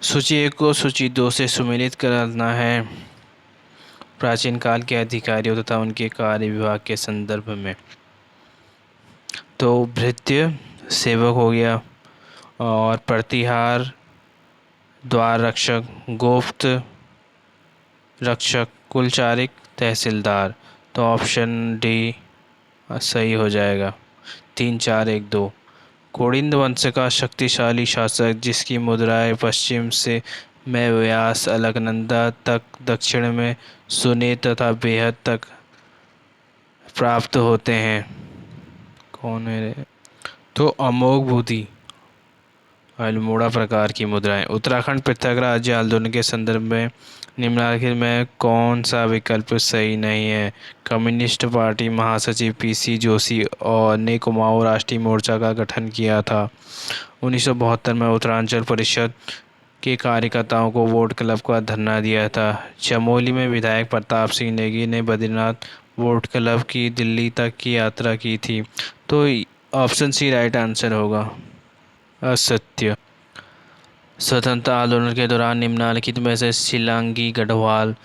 सूची 1 को सूची 2 से सुमेलित करना है प्राचीन काल के अधिकारियों तथा उनके कार्य विभाग के संदर्भ में। तो भृत्य सेवक हो गया, और प्रतिहार द्वार रक्षक, गुप्त रक्षक, कुलचारिक, तहसीलदार। तो ऑप्शन डी सही हो जाएगा। 3 4 1 2। कोड़िंद वंश का शक्तिशाली शासक जिसकी मुद्राएं पश्चिम से में व्यास अलकनंदा तक, दक्षिण में सुने तथा बेहद तक प्राप्त होते हैं, कौन है रे? तो अमोघ बुद्धि अल्मोड़ा प्रकार की मुद्राएं। उत्तराखंड पृथक राज्य आंदोलन के संदर्भ में निम्नलिखित में कौन सा विकल्प सही नहीं है? कम्युनिस्ट पार्टी महासचिव पीसी जोशी और ने कुमाऊं राष्ट्रीय मोर्चा का गठन किया था। 1972 में उत्तरांचल परिषद के कार्यकर्ताओं को वोट क्लब का धरना दिया था। चमोली में विधायक प्रताप सिंह नेगी ने बद्रीनाथ वोट क्लब की दिल्ली तक की यात्रा की थी। तो ऑप्शन सी राइट आंसर होगा। असत्य। स्वतंत्रता आंदोलन के दौरान निम्नलिखित में से शिलांगी गढ़वाल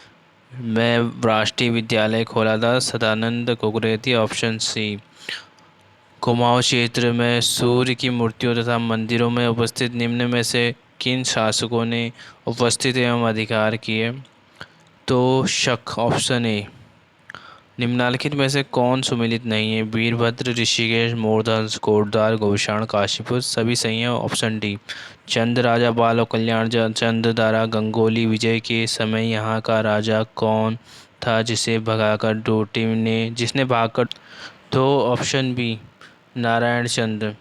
में राष्ट्रीय विद्यालय खोला था? सदानंद कुकरेती। Option C. कुमाऊं क्षेत्र में सूर्य की मूर्तियों तथा मंदिरों में उपस्थित निम्न में से किन शासकों ने उपस्थित एवं अधिकार किए? तो शक। Option A. निम्नलिखित में से कौन सुमेलित नहीं है? वीरभद्र, ऋषिकेश, मोरधन, कोटद्वार, गोविषाण, काशीपुर। सभी सही है। Option D. चंद राजा बाल और कल्याण चंद द्वारा गंगोली विजय के समय यहाँ का राजा कौन था जिसने भागकर? तो ऑप्शन बी नारायण चंद।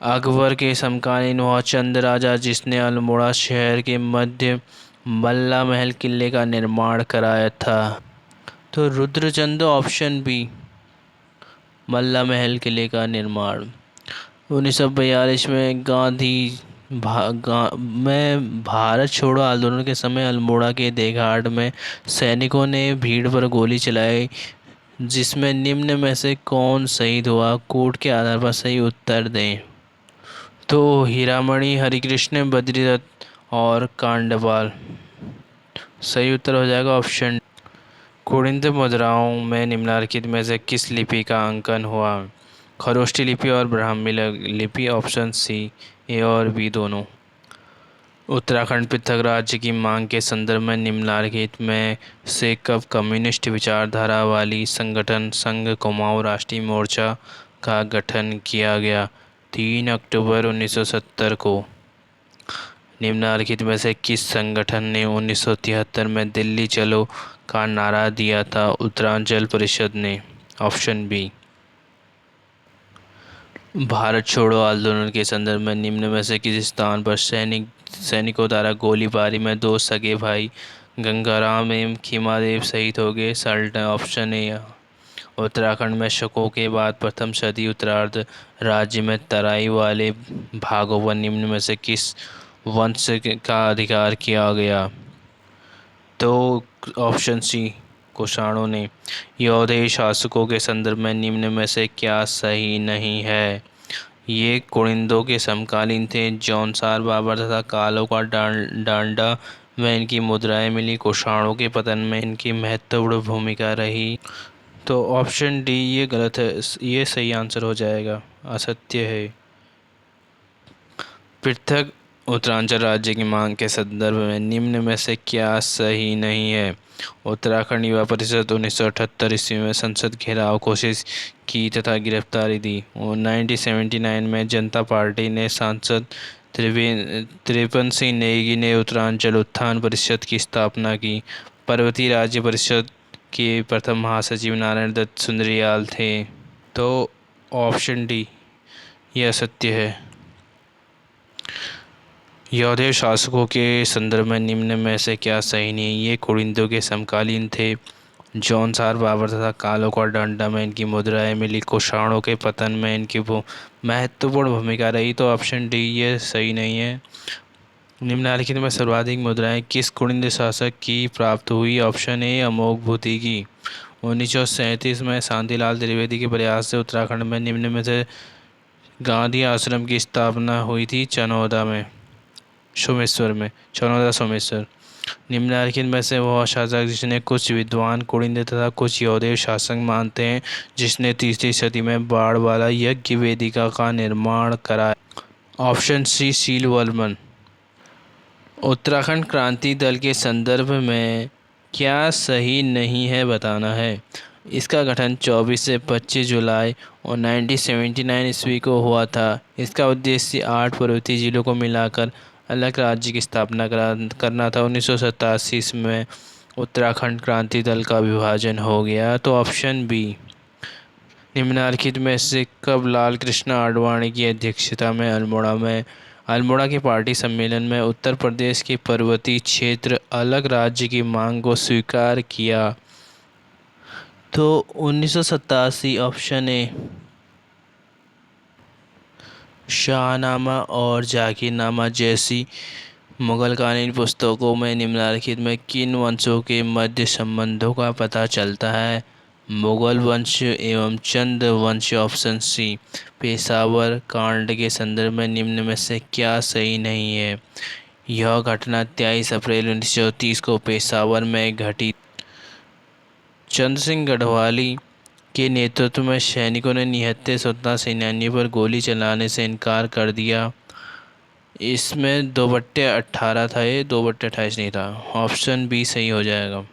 अकबर के समकालीन वह चंद राजा जिसने अल्मोड़ा शहर के मध्य मल्ला महल किले का निर्माण कराया था? तो रुद्रचंद। ऑप्शन बी मल्ला महल किले का निर्माण 1942 में भारत छोड़ो आंदोलन के समय अल्मोड़ा के देघाट में सैनिकों ने भीड़ पर गोली चलाई जिसमें निम्न में से कौन शहीद हुआ, कोड के आधार पर सही उत्तर दें। तो हीरामणि, हरिकृष्ण, बद्रीदत्त और कांडपाल। सही उत्तर हो जाएगा ऑप्शन। कुड़िंत मुद्राओं में निम्नलिखित में से किस लिपि का अंकन हुआ, खरोष्ठी लिपि और ब्राह्मी लिपि। ऑप्शन सी, ए और बी दोनों। उत्तराखंड पृथक राज्य की मांग के संदर्भ में निम्नलिखित में से कब कम्युनिस्ट विचारधारा वाली संगठन संघ कुमाऊं राष्ट्रीय मोर्चा का गठन किया गया। 3 अक्टूबर 1970 को। निम्नलिखित में से किस संगठन ने 1973 में दिल्ली चलो का नारा दिया था, उत्तरांचल परिषद ने। Option B. भारत छोड़ो आंदोलन के संदर्भ में निम्न में से किस स्थान पर सैनिकों द्वारा गोलीबारी में दो सगे भाई गंगाराम एवं खीमादेव शहीद हो गए। साल्ट। Option A. उत्तराखंड में शकों के बाद प्रथम सदी उत्तरार्ध राज्य में तराई वाले भागों पर निम्न में से किस वंश का अधिकार किया गया। तो ऑप्शन सी, कुषाणों ने। यौधेय शासकों के संदर्भ में निम्न में से क्या सही नहीं है। ये कुड़िंदों के समकालीन थे। जौनसार बाबर तथा कालों का डांडा में इनकी मुद्राएं मिली। कुषाणों के पतन में इनकी महत्वपूर्ण भूमिका रही। तो ऑप्शन डी ये गलत है, ये सही आंसर हो जाएगा, असत्य है। पृथक उत्तरांचल राज्य की मांग के संदर्भ में निम्न में से क्या सही नहीं है। उत्तराखंड युवा परिषद 1978 ईस्वी में संसद घेराव कोशिश की तथा गिरफ्तारी दी। और 1979 में जनता पार्टी ने सांसद त्रिपन सिंह नेगी ने उत्तरांचल उत्थान परिषद की स्थापना की। पर्वतीय राज्य परिषद के प्रथम महासचिव नारायण दत्त सुंदरियाल थे। तो ऑप्शन डी यह सत्य है। यौधेय शासकों के संदर्भ में निम्न में से क्या सही नहीं। ये कुड़िंदों के समकालीन थे। जौनसार बाबर तथा कालों का डांडा में इनकी मुद्राएं मिली। कुषाणों के पतन में इनकी महत्वपूर्ण भूमिका रही। तो ऑप्शन डी ये सही नहीं है। निम्नलिखित में सर्वाधिक मुद्राएं किस कुड़िंद शासक की प्राप्त हुई। ऑप्शन ए, अमोघ भूति की। 1937 में शांतिलाल त्रिवेदी के प्रयास से उत्तराखंड में निम्न में से गांधी आश्रम की स्थापना हुई थी। चनौदा में, सोमेश्वर में, चनौदा सोमेश्वर। निम्नलिखित में से वह शासक जिसने कुछ विद्वान कुड़िंद तथा कुछ यौधेय शासक मानते हैं जिसने तीसरी सदी में बाढ़ वाला यज्ञ वेदिका का निर्माण कराया। Option C, Sil Varman. उत्तराखंड क्रांति दल के संदर्भ में क्या सही नहीं है बताना है। इसका गठन 24 से 25 जुलाई और 1979 ईस्वी को हुआ था। इसका उद्देश्य 8 पर्वतीय जिलों को मिलाकर अलग राज्य की स्थापना करना था। 1987 में उत्तराखंड क्रांति दल का विभाजन हो गया। तो ऑप्शन बी। निम्नलिखित में से कब लाल कृष्ण आडवाणी की अध्यक्षता में अल्मोड़ा के पार्टी सम्मेलन में उत्तर प्रदेश के पर्वतीय क्षेत्र अलग राज्य की मांग को स्वीकार किया। तो 1987। Option A. शाहनामा और जाकिरनामा जैसी मुगलकालीन पुस्तकों में निम्नलिखित में किन वंशों के मध्य संबंधों का पता चलता है। मुगल वंश एवं चंद वंश। Option C. पेशावर कांड के संदर्भ में निम्न में से क्या सही नहीं है। यह घटना 23 अप्रैल 1930 को पेशावर में घटी। चंद सिंह गढ़वाली के नेतृत्व में सैनिकों ने निहत्थे स्वतंत्रता सेनानियों पर गोली चलाने से इनकार कर दिया। इसमें 2/18 था, ये 2/28 नहीं था। ऑप्शन बी सही हो जाएगा।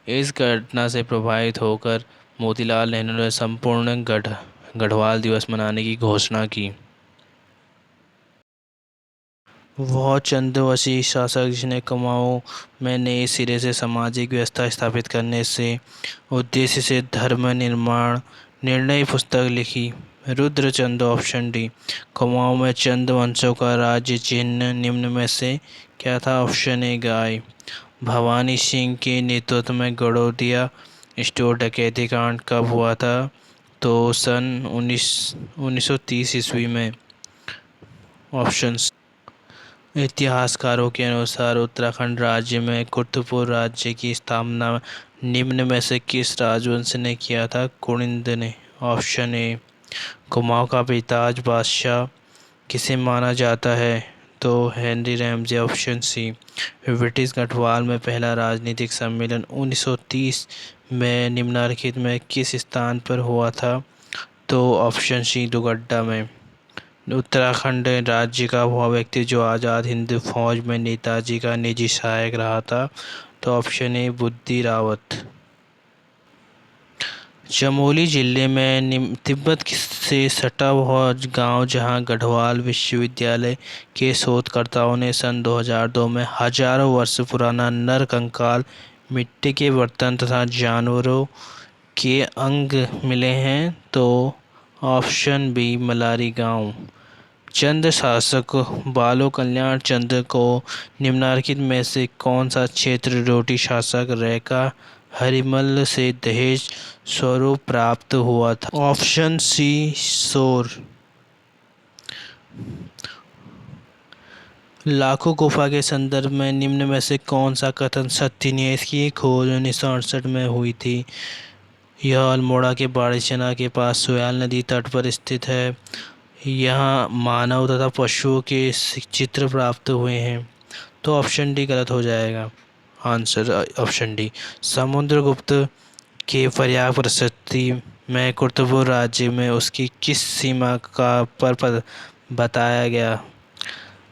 इस घटना से प्रभावित होकर मोतीलाल नेहरू ने संपूर्ण गढ़वाल दिवस मनाने की घोषणा की। वह चंद्रवंशी शासक जिसने कुमाऊं में नए सिरे से सामाजिक व्यवस्था स्थापित करने से उद्देश्य से धर्म निर्माण निर्णय पुस्तक लिखी। रुद्रचंद। Option D. कुमाऊं में चंद वंशों का राज्य चिन्ह निम्न में से क्या था। ऑप्शन ए, गाय। भवानी सिंह के नेतृत्व में गड़ोदिया स्टोर डकैती कांड कब हुआ था। तो सन 1930 ईस्वी में। ऑप्शन इतिहासकारों के अनुसार उत्तराखंड राज्य में कुतुबपुर राज्य की स्थापना निम्न में से किस राजवंश ने किया था? कुनिंद ने। ऑप्शन ए कुमाऊं का बेताज बादशाह किसे माना जाता है? तो Henry Ramsay. Option C British Garhwal में पहला राजनीतिक सम्मेलन 1930 में निम्नलिखित में किस स्थान पर हुआ था? तो ऑप्शन सी दुगड्डा में। उत्तराखंड राज्य का वह व्यक्ति जो आज़ाद हिंद फौज में नेताजी का निजी सहायक रहा था? तो ऑप्शन ए बुद्धि रावत। चमोली जिले में तिब्बत से सटा हुआ गांव जहां गढ़वाल विश्वविद्यालय के शोधकर्ताओं ने सन 2002 में हजारों वर्ष पुराना नर कंकाल, मिट्टी के बर्तन तथा जानवरों के अंग मिले हैं? तो ऑप्शन बी मलारी गांव। चंद शासक बालो कल्याण चंद को निम्नलिखित में से कौन सा क्षेत्र रोटी शासक रेखा हरिमल से दहेज स्वरूप प्राप्त हुआ था? ऑप्शन सी सोर। लाखों गुफा के संदर्भ में निम्न में से कौन सा कथन सत्य नहीं है? इसकी खोज 1968 में हुई थी। यह अल्मोड़ा के बाड़ीचना के पास सोयाल नदी तट पर स्थित है। यहाँ मानव तथा पशुओं के चित्र प्राप्त हुए हैं। तो ऑप्शन डी गलत हो जाएगा। Answer option D. समुद्रगुप्त के पर्याप्त प्रशस्ति में कुतुबपुर राज्य में उसकी किस सीमा पर बताया गया?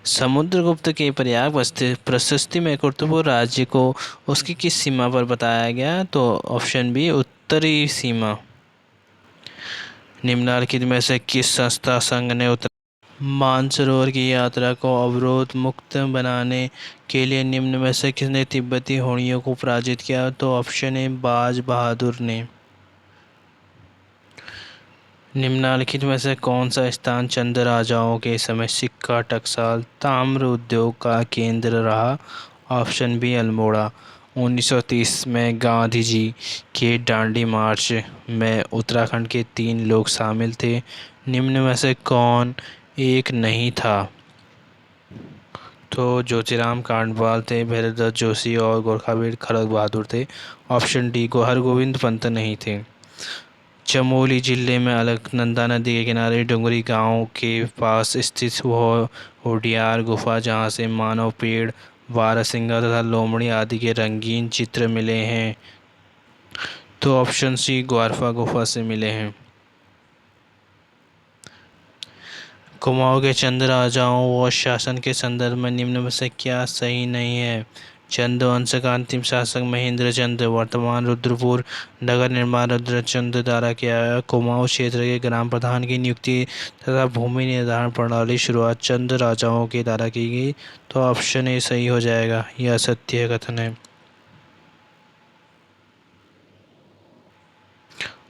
समुद्रगुप्त के पर्याप्त प्रशस्ति में कुतुबपुर राज्य को उसकी किस सीमा पर बताया गया? तो ऑप्शन बी उत्तरी सीमा। निम्नलिखित में से किस संस्था संघ ने मानसरोवर की यात्रा को अवरोध मुक्त बनाने के लिए निम्न में से किसने तिब्बती होड़ियों को पराजित किया? तो ऑप्शन ए बाज बहादुर ने। निम्नलिखित में से कौन सा स्थान चंद राजाओं के समय सिक्का टकसाल ताम्र उद्योग का केंद्र रहा? Option B Almora. 1930 में गांधी जी के दांडी मार्च में उत्तराखंड के 3 लोग शामिल थे। निम्न में से कौन एक नहीं था? तो ज्योतिराम कांडवाल थे, भैरवदत्त जोशी और गोरखावीर खड़ग बहादुर थे। ऑप्शन डी को हरगोविंद पंत नहीं थे। चमोली जिले में अलकनंदा नदी के किनारे डुंगरी गांव के पास स्थित वह होडियार गुफा जहां से मानव पेड़, बारहसिंगा तथा लोमड़ी आदि के रंगीन चित्र मिले हैं? तो ऑप्शन सी ग्वारफा गुफा से मिले हैं। कुमाऊं के चंद राजाओं व शासन के संदर्भ में निम्न में से क्या सही नहीं है? चंद वंश का अंतिम शासक महेंद्र चंद वर्तमान रुद्रपुर नगर निर्माण रुद्रचंद द्वारा किया गया। कुमाऊं क्षेत्र के ग्राम प्रधान की नियुक्ति तथा भूमि निर्धारण प्रणाली शुरुआत चंद राजाओं के द्वारा की गई। तो ऑप्शन ए सही हो जाएगा। यह सत्य कथन है।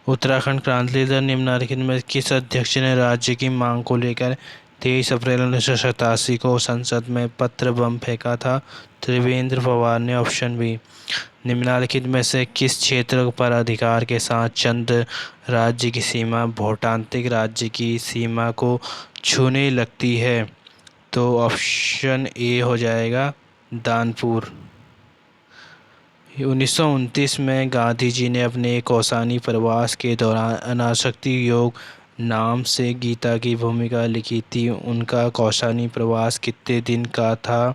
उत्तराखंड क्रांति दल निम्नलिखित में किस अध्यक्ष ने राज्य की मांग को लेकर 23 अप्रैल 1987 को संसद में पत्र बम फेंका था? त्रिवेंद्र पवार ने। Option B. निम्नलिखित में से किस क्षेत्र पर अधिकार के साथ चंद राज्य की सीमा भूटांतिक राज्य की सीमा को छूने लगती है? तो ऑप्शन ए हो जाएगा दानपुर। 1929 में गांधी जी ने अपने कौसानी प्रवास के दौरान अनासक्ति योग नाम से गीता की भूमिका लिखी थी। उनका कौसानी प्रवास कितने दिन का था?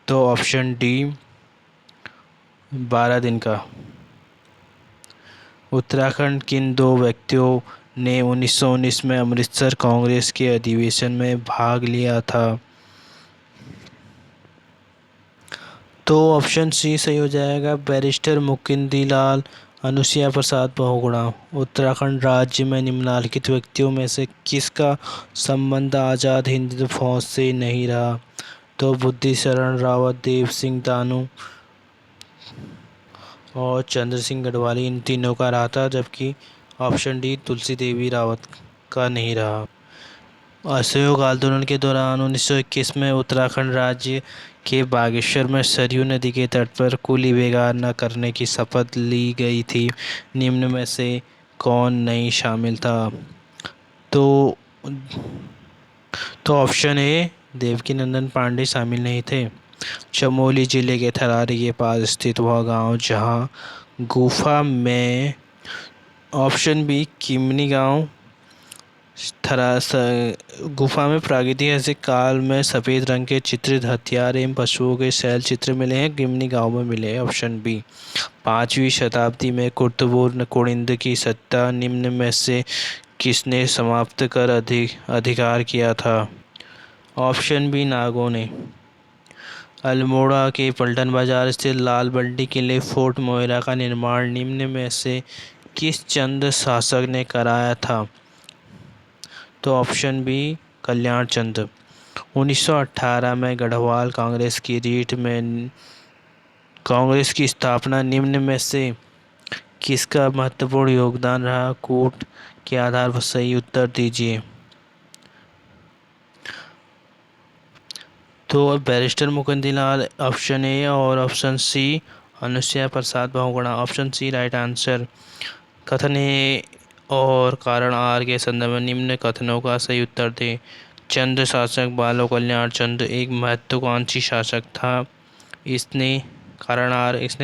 तो ऑप्शन डी 12 दिन का। उत्तराखंड किन 2 व्यक्तियों ने 1919 में अमृतसर कांग्रेस के अधिवेशन में भाग लिया था? तो ऑप्शन सी सही हो जाएगा। बैरिस्टर मुकुंदलाल अनुसुईया प्रसाद बहुगुणा। उत्तराखंड राज्य में निम्नलिखित व्यक्तियों में से किसका संबंध आज़ाद हिंद फौज से नहीं रहा? तो बुद्धि शरण रावत, देव सिंह दानू और चंद्र सिंह गढ़वाली, इन तीनों का रहा था, जबकि ऑप्शन डी तुलसी देवी रावत का नहीं रहा। असहयोग आंदोलन के दौरान 1921 में उत्तराखंड राज्य के बागेश्वर में सरयू नदी के तट पर कूली बेगार न करने की शपथ ली गई थी। निम्न में से कौन नहीं शामिल था? तो ऑप्शन ए देवकीनंदन पांडे शामिल नहीं थे। चमोली जिले के थरारी के पास स्थित वह गांव जहां गुफा में ऑप्शन बी किमनी गांव गुफा में प्रागैतिहासिक काल में सफ़ेद रंग के चित्रित हथियार एवं पशुओं के शैल चित्र मिले हैं, गिमनी गांव में मिले हैं। ऑप्शन बी 5वीं शताब्दी में कुर्तुबुर कुनिंद की सत्ता निम्न में से किसने समाप्त कर अधिकार किया था? ऑप्शन बी नागों ने। अल्मोड़ा के पलटन बाजार स्थित लाल बंटी किले फोर्ट मोइरा का निर्माण निम्न में से किस चंद शासक ने कराया था? तो ऑप्शन बी कल्याण चंद। 1918 में गढ़वाल कांग्रेस की रीट में कांग्रेस की स्थापना निम्न में से किसका महत्वपूर्ण योगदान रहा? कूट के आधार पर सही उत्तर दीजिए। तो बैरिस्टर मुकुंदलाल ऑप्शन ए और option C Anusuiya Prasad Bahuguna. Option C right answer. कथन ए और कारण आर के संदर्भ में निम्न कथनों का सही उत्तर दें। चंद शासक बालो कल्याण चंद एक महत्वाकांक्षी शासक था। इसने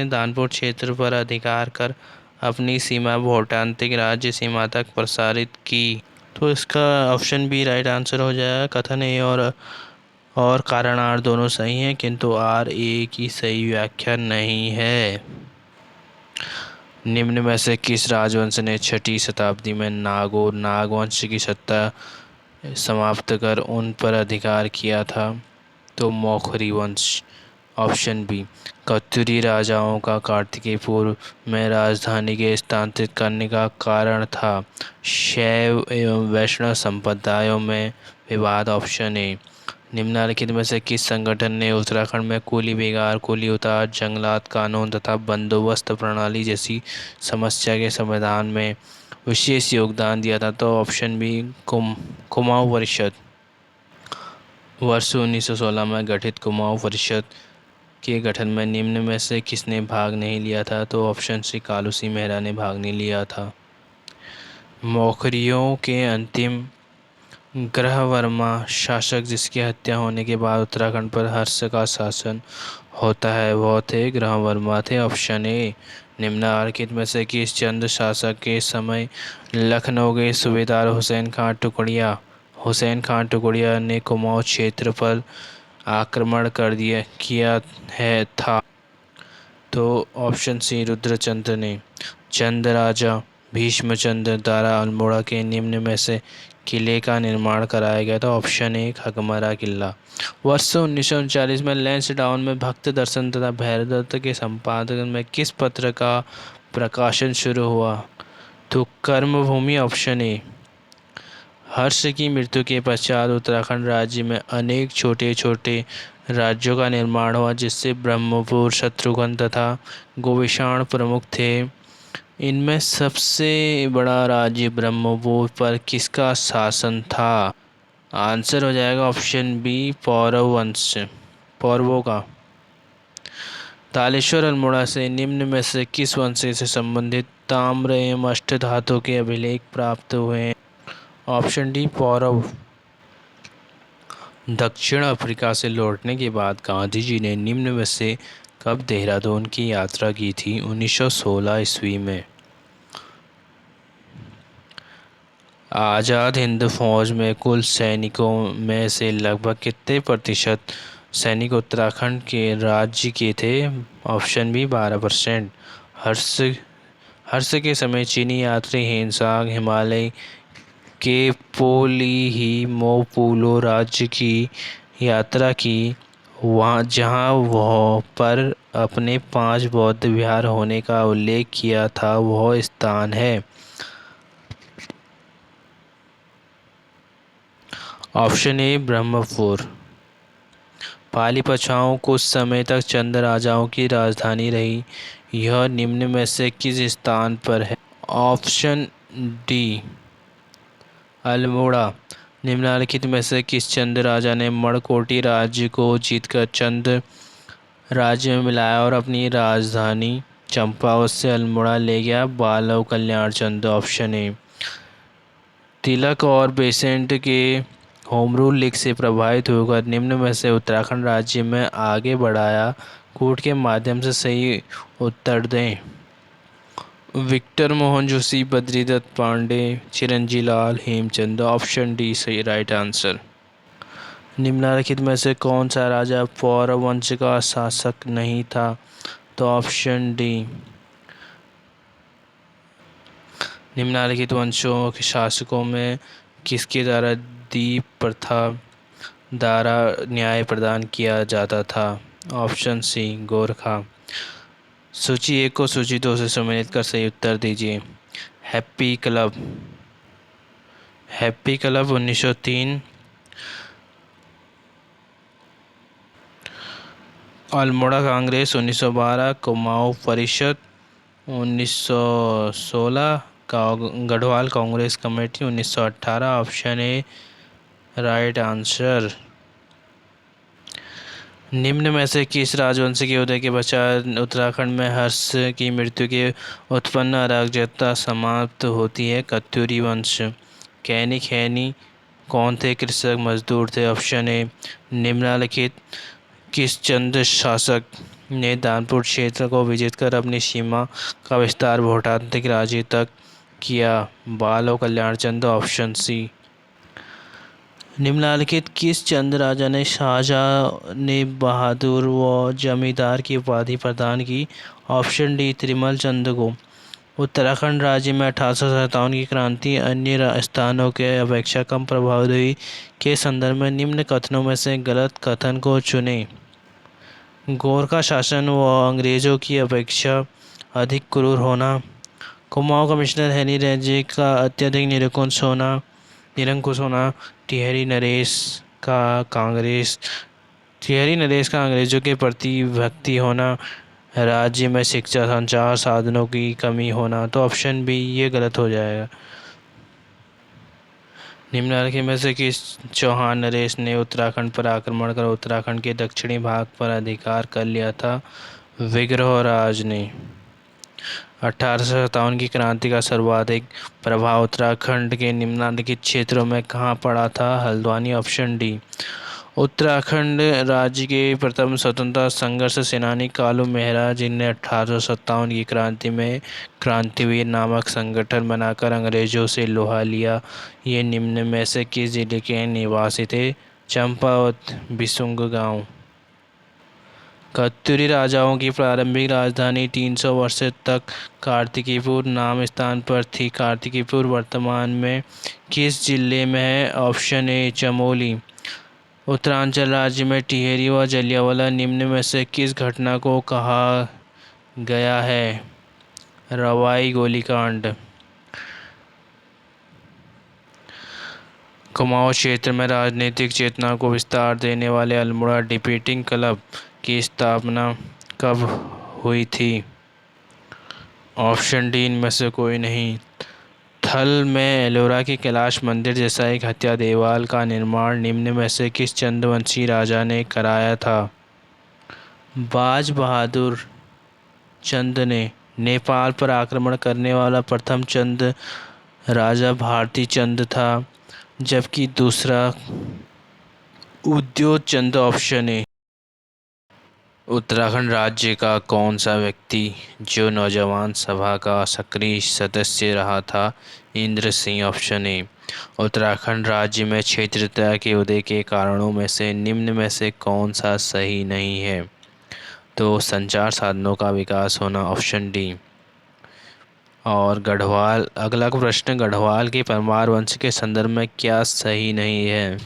दानपुर क्षेत्र पर अधिकार कर अपनी सीमा भोटांतिक राज्य सीमा तक प्रसारित की। तो इसका ऑप्शन बी राइट आंसर हो जाएगा। कथन ए और कारण आर दोनों सही हैं, किंतु आर ए की सही व्याख्या नहीं है। निम्न में से किस राजवंश ने 6वीं शताब्दी में नागवंश की सत्ता समाप्त कर उन पर अधिकार किया था? तो मौखरी वंश। ऑप्शन बी कत्यूरी राजाओं का कार्तिकेय पूर्व में राजधानी के स्थानांतरित करने का कारण था शैव एवं वैष्णव संप्रदायों में विवाद। ऑप्शन ए निम्नलिखित में से किस संगठन ने उत्तराखंड में कुली बेगार, कुली उतार, जंगलात कानून तथा बंदोबस्त प्रणाली जैसी समस्या के समाधान में विशेष योगदान दिया था? तो ऑप्शन बी कुमाऊं परिषद। वर्ष 1916 में गठित कुमाऊं परिषद के गठन में निम्न में से किसने भाग नहीं लिया था? तो ऑप्शन सी कालू सिंह मेहरा ने भाग नहीं लिया था। मौखरियों के अंतिम ग्रहवर्मा शासक जिसकी हत्या होने के बाद उत्तराखंड पर हर्ष का शासन होता है वह थे ग्रहवर्मा थे। ऑप्शन ए निम्नलिखित में से किस चंद शासक के समय लखनऊ के सूबेदार हुसैन खान टुकड़िया ने कुमाऊं क्षेत्र पर आक्रमण किया है था? तो ऑप्शन सी रुद्रचंद्र ने। चंद राजा भीष्मचंद्र द्वारा अल्मोड़ा के निम्न में से किले का निर्माण कराया गया था? ऑप्शन ए खगमरा किला। वर्ष 1939 में लैंसडाउन में भक्त दर्शन तथा भैरवदत्त के संपादन में किस पत्र का प्रकाशन शुरू हुआ? तो कर्मभूमि। Option A. हर्ष की मृत्यु के पश्चात उत्तराखंड राज्य में अनेक छोटे छोटे राज्यों का निर्माण हुआ जिससे ब्रह्मपुर, शत्रुघ्न तथा गोविषाण प्रमुख थे। इनमें सबसे बड़ा राज्य ब्रह्मपुर पर किसका शासन था? आंसर हो जाएगा ऑप्शन बी पौरव वंश, पौरवों का। तालेश्वर अल्मोड़ा से निम्न में से किस वंश से संबंधित ताम्र एवं अष्टधातु के अभिलेख प्राप्त हुए? Option D Paurav. दक्षिण अफ्रीका से लौटने के बाद गांधी जी ने निम्न में से कब देहरादून की यात्रा की थी? 1916 ईस्वी में। आज़ाद हिंद फौज में कुल सैनिकों में से लगभग कितने प्रतिशत सैनिक उत्तराखंड के राज्य के थे? Option B 12%। हर्ष के समय चीनी यात्री हेनसांग हिमालय के पोलिहिमोपुलो राज्य की यात्रा की जहां वह पर अपने 5 बौद्ध विहार होने का उल्लेख किया था वह स्थान है? Option A Brahmapur. पाली पछाओं कुछ समय तक चंद राजाओं की राजधानी रही, यह निम्न में से किस स्थान पर है? Option D Almora. निम्नलिखित में से किस चंद राजा ने मणकोटी राज्य को जीतकर चंद राज्य में मिलाया और अपनी राजधानी चंपावत से अल्मोड़ा ले गया? बालव कल्याण चंद। Option A. तिलक और बेसेंट के होम रूल लीग से प्रभावित होकर निम्न में से उत्तराखंड राज्य में आगे बढ़ाया? कूट के माध्यम से सही उत्तर दें। Victor Mohan Joshi, Badridutt Pandey, Chiranji Lal, Hemchand. Option D सही राइट आंसर। निम्नलिखित में से कौन सा राजा पौरव वंश का शासक नहीं था? तो ऑप्शन डी। निम्नलिखित वंशों के शासकों में किसके द्वारा दीप प्रथा द्वारा न्याय प्रदान किया जाता था? Option C Gorkha. सूची 1 को सूची 2 से सम्मिलित कर सही उत्तर दीजिए। Happy club. Happy club 1903, Almora Congress 1912, Kumaon परिषद 1916, Garhwal Congress committee 1918। Option A right answer. निम्न में से किस राजवंश के उदय के पश्चात उत्तराखंड में हर्ष की मृत्यु के उत्पन्न अराजकता समाप्त होती है? कत्यूरी वंश। कैनी खैनी कौन थे कृषक मजदूर थे? Option A. निम्नलिखित किस चंद शासक ने दानपुर क्षेत्र को विजित कर अपनी सीमा का विस्तार भोटांतिक राज्य तक किया? बाल और कल्याण चंद। Option C. निम्नलिखित किस चंद राजा ने शाहजहां ने बहादुर व जमींदार की उपाधि प्रदान की? ऑप्शन डी त्रिमल चंद को। उत्तराखंड राज्य में 1857 की क्रांति अन्य स्थानों के अपेक्षा कम प्रभावित हुई के संदर्भ में निम्न कथनों में से गलत कथन को चुनें। गोरखा शासन व अंग्रेजों की अपेक्षा अधिक क्रूर होना, कुमाऊं कमिश्नर हेनी रेंजे का अत्यधिक निरंकुश होना, टिहरी नरेश का अंग्रेजों के प्रति भक्ति होना, राज्य में शिक्षा संचार साधनों की कमी होना। तो ऑप्शन बी ये गलत हो जाएगा। निम्नलिखित में से किस चौहान नरेश ने उत्तराखंड पर आक्रमण कर उत्तराखंड के दक्षिणी भाग पर अधिकार कर लिया था? विग्रहराज ने। 1857 की क्रांति का सर्वाधिक प्रभाव उत्तराखंड के निम्नलिखित क्षेत्रों में कहाँ पड़ा था? हल्द्वानी। Option D. उत्तराखंड राज्य के प्रथम स्वतंत्रता संघर्ष सेनानी कालू मेहरा, जिनने 1857 की क्रांति में क्रांतिवीर नामक संगठन बनाकर अंग्रेजों से लोहा लिया, ये निम्न में से किस जिले के निवासी थे? चंपावत, बिसुंग गांव। कत्यूरी राजाओं की प्रारंभिक राजधानी 300 वर्ष तक कार्तिकीपुर नाम स्थान पर थी। कार्तिकीपुर वर्तमान में किस जिले में है? Option A Chamoli. उत्तरांचल राज्य में टिहरी व जलियांवाला निम्न में से किस घटना को कहा गया है? रवाई गोलीकांड। कुमाऊं क्षेत्र में राजनीतिक चेतना को विस्तार देने वाले अल्मोड़ा डिबेटिंग क्लब की स्थापना कब हुई थी? ऑप्शन डी इनमें से कोई नहीं। थल में एलोरा के कैलाश मंदिर जैसा एक हत्या देवाल का निर्माण निम्न में से किस चंदवंशी राजा ने कराया था? बाज बहादुर चंद ने। नेपाल पर आक्रमण करने वाला प्रथम चंद राजा भारती चंद था, जबकि दूसरा उद्योग चंद। Option A. उत्तराखंड राज्य का कौन सा व्यक्ति जो नौजवान सभा का सक्रिय सदस्य रहा था? इंद्र सिंह। Option A. उत्तराखंड राज्य में क्षेत्रीयता के उदय के कारणों में से निम्न में से कौन सा सही नहीं है? तो संचार साधनों का विकास होना। Option D. और गढ़वाल, अगला प्रश्न, गढ़वाल के परमार वंश के संदर्भ में क्या सही नहीं है?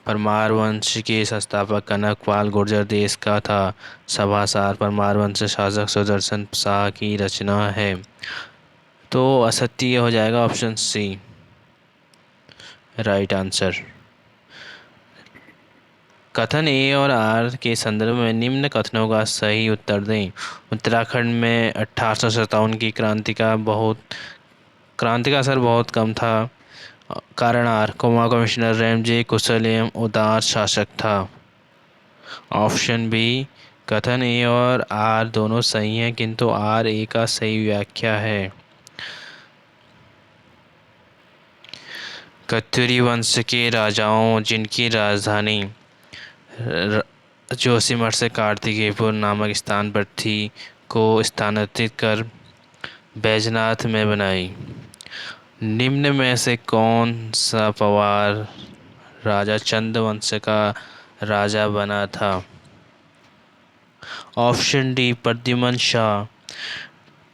परमार वंश के संस्थापक कनकपाल गुर्जर देश का था। सभासार परमार वंश शासक सुदर्शन शाह की रचना है। तो असत्य हो जाएगा ऑप्शन सी राइट आंसर। कथन ए और आर के संदर्भ में निम्न कथनों का सही उत्तर दें। उत्तराखंड में 1857 की क्रांति का असर बहुत कम था। कारण आर, कुमाऊं कमिश्नर रेमजे कुशल एवं उदार शासक था। ऑप्शन बी, कथन ए और आर दोनों सही हैं, किंतु आर ए का सही व्याख्या है। कत्यूरी वंश के राजाओं जिनकी राजधानी जोशीमठ से कार्तिकेयपुर नामक स्थान पर थी को स्थानांतरित कर बैजनाथ में बनाई। निम्न में से कौन सा पवार राजा चंद वंश का राजा बना था? Option D Pradyuman Shah.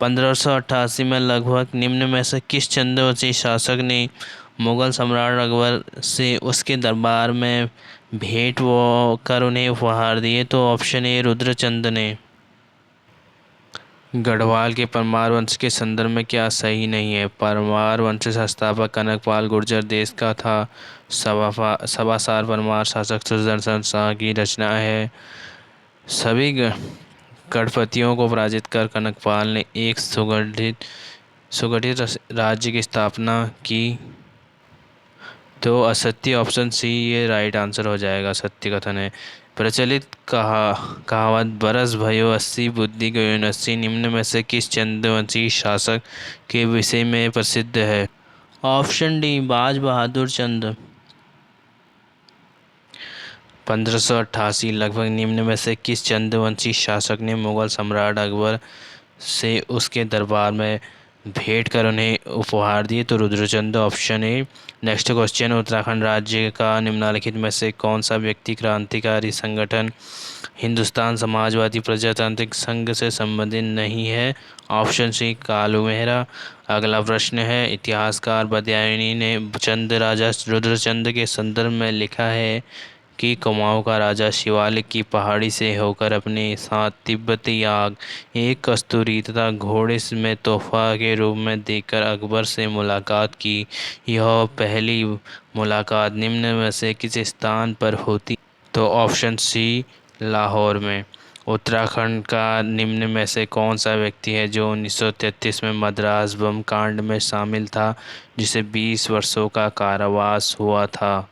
1588 में लगभग निम्न में से किस चंद्रवंशी शासक ने मुगल सम्राट अकबर से उसके दरबार में भेंट वो कर उन्हें उपहार दिए? तो ऑप्शन ए रुद्रचंद ने। गढ़वाल के परमार वंश के संदर्भ में क्या सही नहीं है? परमार वंश संस्थापक कनकपाल गुर्जर देश का था। सभासार परमार शासक सुदर्शन शाह की रचना है। सभी गणपतियों को पराजित कर कनकपाल ने एक सुगठित राज्य की स्थापना की। तो असत्य ऑप्शन सी ये राइट आंसर हो जाएगा, सत्य कथन है। प्रचलित कहावत बरस भयो 80 बुद्धि गयो 80 निम्न में से किस चंद्रवंशी शासक के विषय में प्रसिद्ध है? ऑप्शन डी बाज बहादुर चंद। 1588 लगभग निम्न में से किस चंद्रवंशी शासक ने मुगल सम्राट अकबर से उसके दरबार में भेंट कर उन्हें उपहार दिए? तो Rudrachand option A. Next question, Uttarakhand राज्य का निम्नलिखित में से कौन सा व्यक्ति क्रांतिकारी संगठन हिंदुस्तान समाजवादी प्रजातांत्रिक संघ से संबंधित नहीं है? Option C Kalu Mehra. अगला प्रश्न है, इतिहासकार बदायूनी ने चंद राजा रुद्रचंद के संदर्भ में लिखा है कि कुमाऊं का राजा शिवालिक की पहाड़ी से होकर अपने साथ तिब्बती आग एक कस्तूरी तथा घोड़े में तोहफा के रूप में देकर अकबर से मुलाकात की। यह पहली मुलाकात निम्न में से किस स्थान पर होती? तो ऑप्शन सी लाहौर में। उत्तराखंड का निम्न में से कौन सा व्यक्ति है जो 1933 में मद्रास बम कांड में शामिल था, जिसे 20 वर्षों का कारावास हुआ था?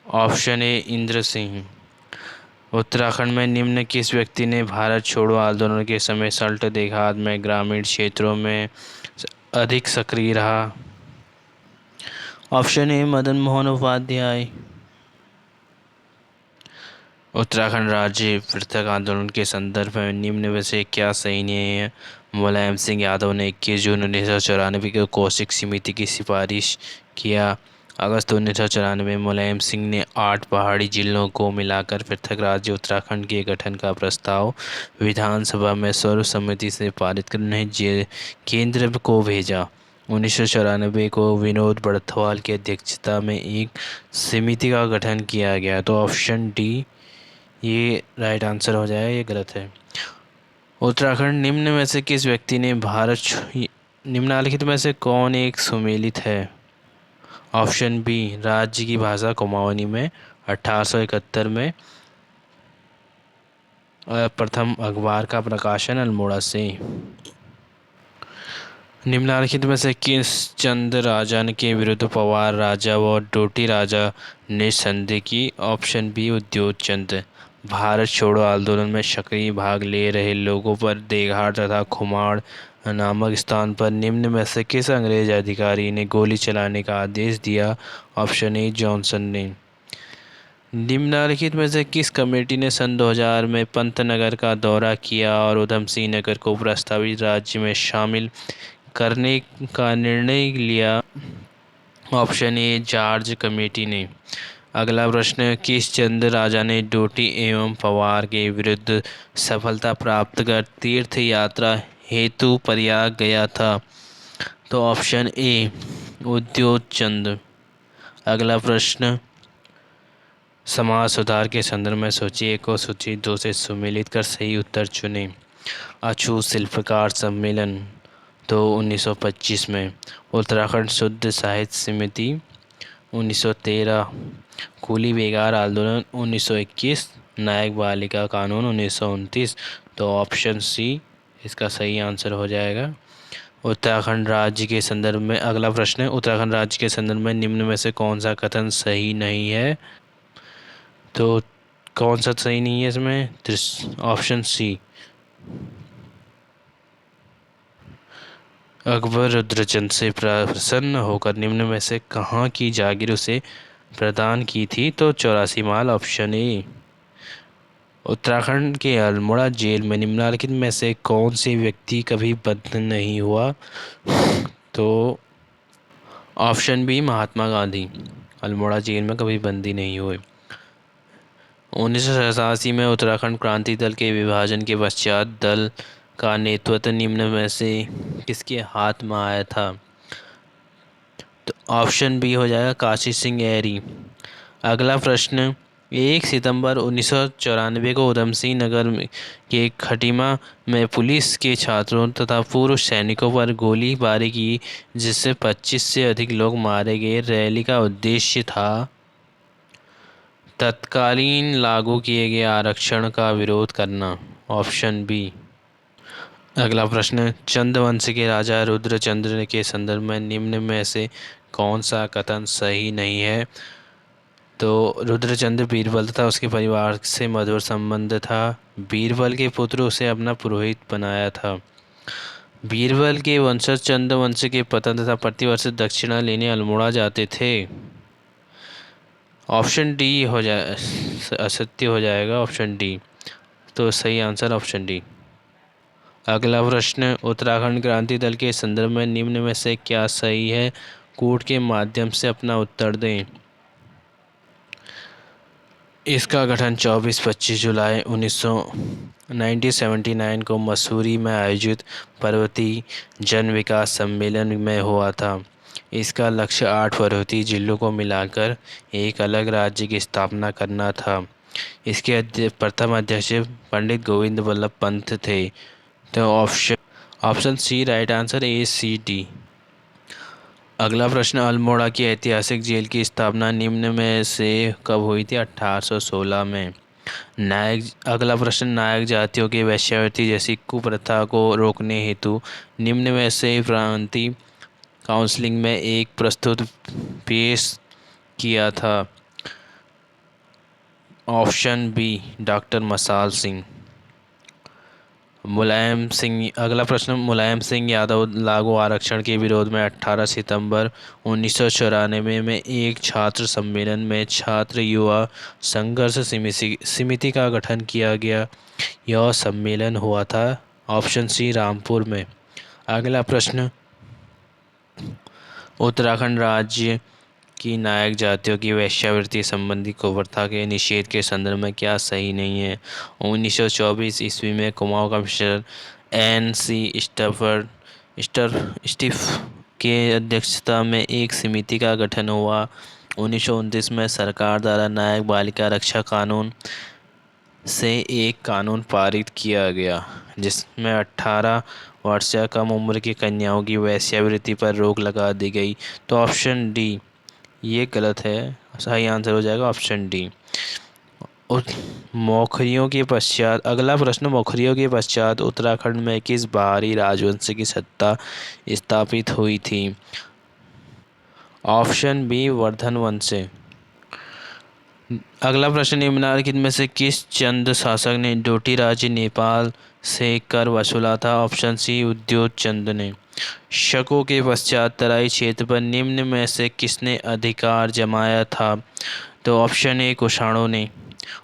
Option A Indra Singh. उत्तराखंड में निम्न किस व्यक्ति ने भारत छोड़ो आंदोलन के समय सल्ट देहात में ग्रामीण क्षेत्रों में अधिक सक्रिय रहा? Option A Madan Mohan Upadhyay. उत्तराखंड राज्य पृथक आंदोलन के संदर्भ में निम्न में से क्या सही नहीं है? मुलायम सिंह यादव ने 21 जून 1994 को कौशिक समिति की सिफारिश किया। अगस्त 1994 में मुलायम सिंह ने 8 पहाड़ी जिलों को मिलाकर पृथक राज्य उत्तराखंड के गठन का प्रस्ताव विधानसभा में सर्वसम्मति से पारित करने केंद्र को भेजा। 1994 को विनोद बड़थवाल की अध्यक्षता में एक समिति का गठन किया गया। तो ऑप्शन डी ये राइट आंसर हो जाएगा, ये गलत है। उत्तराखंड निम्न में से किस व्यक्ति ने निम्नलिखित में से कौन एक सुमेलित है? ऑप्शन बी राज्य की भाषा कुमाऊनी में 1871 में प्रथम अखबार का प्रकाशन अल्मोड़ा से। निम्नलिखित में से किस चंद राजा के विरुद्ध पवार राजा व डोटी राजा ने संधि की? ऑप्शन बी उद्योग चंद। भारत छोड़ो आंदोलन में सक्रिय भाग ले रहे लोगों पर देघाट तथा खुमाड़ नामक स्थान पर निम्न में से किस अंग्रेज अधिकारी ने गोली चलाने का आदेश दिया? ऑप्शन ए जॉनसन ने। निम्नलिखित में से किस कमेटी ने सन 2000 में पंतनगर का दौरा किया और उधम सिंह नगर को प्रस्तावित राज्य में शामिल करने का निर्णय लिया? ऑप्शन ए जॉर्ज कमेटी ने। अगला प्रश्न, किस चंद राजा ने डोटी एवं पवार के विरुद्ध सफलता प्राप्त कर तीर्थ यात्रा हेतु प्रयाग गया था? तो ऑप्शन ए उद्योग चंद। अगला प्रश्न, समाज सुधार के संदर्भ में सूची 1 को सूची 2 से सुमेलित कर सही उत्तर चुनें। अछूत शिल्पकार सम्मेलन तो 1925 में, उत्तराखंड शुद्ध साहित्य समिति 1913, कूली बेगार आंदोलन 1921, नायक बालिका कानून 1929। तो ऑप्शन सी इसका सही आंसर हो जाएगा। उत्तराखंड राज्य के संदर्भ में अगला प्रश्न है, उत्तराखंड राज्य के संदर्भ में निम्न में से कौन सा कथन सही नहीं है? तो कौन सा सही नहीं है इसमें? Option C. अकबर रुद्रचंद से प्रसन्न होकर निम्न में से कहाँ की जागीर उसे प्रदान की थी? तो 84 माल, ऑप्शन ए। उत्तराखंड के अल्मोड़ा जेल में निम्नलिखित में से कौन से व्यक्ति कभी बंद नहीं हुआ? तो option B, Mahatma Gandhi Almora jail में कभी बंदी नहीं हुए। 1987 में उत्तराखंड क्रांति दल के विभाजन के पश्चात दल का नेतृत्व निम्न में से किसके हाथ में आया था? तो ऑप्शन बी हो जाएगा काशी सिंह ऐरी। अगला प्रश्न, 1 सितंबर 1994 को उधम सिंह नगर के खटीमा में पुलिस के छात्रों तथा पूर्व सैनिकों पर गोलीबारी की जिससे 25 से अधिक लोग मारे गए। रैली का उद्देश्य था तत्कालीन लागू किए गए आरक्षण का विरोध करना। Option B. अगला प्रश्न, चंद्रवंश के राजा रुद्रचंद्र के संदर्भ में निम्न में से कौन सा कथन सही नहीं है? तो रुद्रचंद्र बीरबल तथा उसके परिवार से मधुर संबंध था। बीरबल के पुत्र उसे अपना पुरोहित बनाया था। बीरबल के वंशज चंद्रवंश के पतन तथा प्रतिवर्ष दक्षिणा लेने अल्मोड़ा जाते थे। ऑप्शन डी हो जाए असत्य हो जाएगा, ऑप्शन डी। तो सही आंसर ऑप्शन डी। अगला प्रश्न, उत्तराखंड क्रांति दल के संदर्भ में निम्न में से क्या सही है? कोर्ट के माध्यम से अपना उत्तर दें। इसका गठन 24-25 जुलाई 1979 को मसूरी में आयोजित पर्वतीय जन विकास सम्मेलन में हुआ था। इसका लक्ष्य 8 पर्वतीय जिलों को मिलाकर एक अलग राज्य की स्थापना करना था। इसके प्रथम अध्यक्ष पंडित गोविंद बल्लभ पंत थे। तो ऑप्शन सी राइट आंसर, ए सी डी। अगला प्रश्न, अल्मोड़ा की ऐतिहासिक जेल की स्थापना निम्न में से कब हुई थी? 1816 में। अगला प्रश्न, नायक जातियों के वेश्यावृत्ति जैसी कुप्रथा को रोकने हेतु निम्न में से प्रांतीय काउंसिल में एक प्रस्तुत पेश किया था। ऑप्शन बी, डॉक्टर मसाल सिंह। मुलायम सिंह। अगला प्रश्न, मुलायम सिंह यादव लागू आरक्षण के विरोध में 18 सितंबर 1994 में एक छात्र सम्मेलन में छात्र युवा संघर्ष समिति का गठन किया गया। यह सम्मेलन हुआ था ऑप्शन सी, रामपुर में। अगला प्रश्न, उत्तराखंड राज्य की नायक जातियों की वेश्यावृत्ति संबंधी कुप्रथा के निषेध के संदर्भ में क्या सही नहीं है? 1924 ईस्वी में कुमाऊं कमिश्नर N.C. स्टिफ के अध्यक्षता में एक समिति का गठन हुआ। 1929 में सरकार द्वारा नायक बालिका रक्षा कानून से एक कानून पारित किया गया जिसमें 18 वर्ष या कम उम्र की कन्याओं की वेश्यावृत्ति पर रोक लगा दी गई। तो ऑप्शन डी ये गलत है, सही आंसर हो जाएगा ऑप्शन डी। मौखरियों के पश्चात। अगला प्रश्न, मौखरियों के पश्चात उत्तराखंड में किस बाहरी राजवंश की सत्ता स्थापित हुई थी? ऑप्शन बी, वर्धन वंश। अगला प्रश्न, निम्नलिखित में से किस चंद शासक ने डोटी राज्य नेपाल से कर वसूला था? ऑप्शन सी, उद्योग चंद ने। शकों के पश्चात तराई क्षेत्र पर निम्न में से किसने अधिकार जमाया था? तो ऑप्शन ए, कुषाणों ने।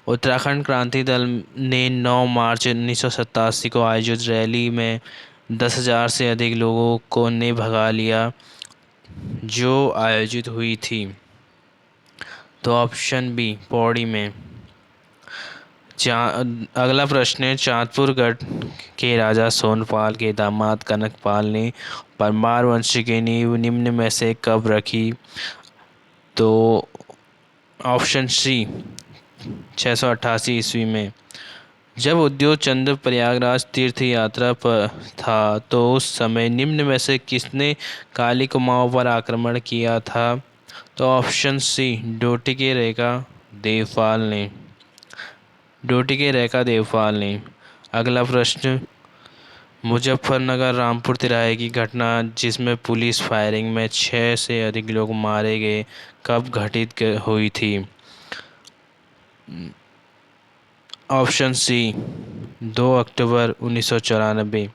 उत्तराखंड क्रांति दल ने 9 मार्च 1987 को आयोजित रैली में 10,000 से अधिक लोगों को ने भगा लिया जो आयोजित हुई थी। तो ऑप्शन बी, पौड़ी में। अगला प्रश्न है, चांदपुर गढ़ के राजा सोनपाल के दामाद कनकपाल ने परमार वंश की नींव निम्न में से कब रखी? तो ऑप्शन सी, 688 ईस्वी में। जब उद्योग चंद प्रयागराज तीर्थ यात्रा पर था तो उस समय निम्न में से किसने काली कुमाऊं पर आक्रमण किया था? तो ऑप्शन सी, डोटी के रेखा देवपाल ने। अगला प्रश्न, मुजफ्फरनगर रामपुर तिराहे की घटना जिसमें पुलिस फायरिंग में 6 से अधिक लोग मारे गए कब घटित हुई थी? ऑप्शन सी, 2 अक्टूबर 1994।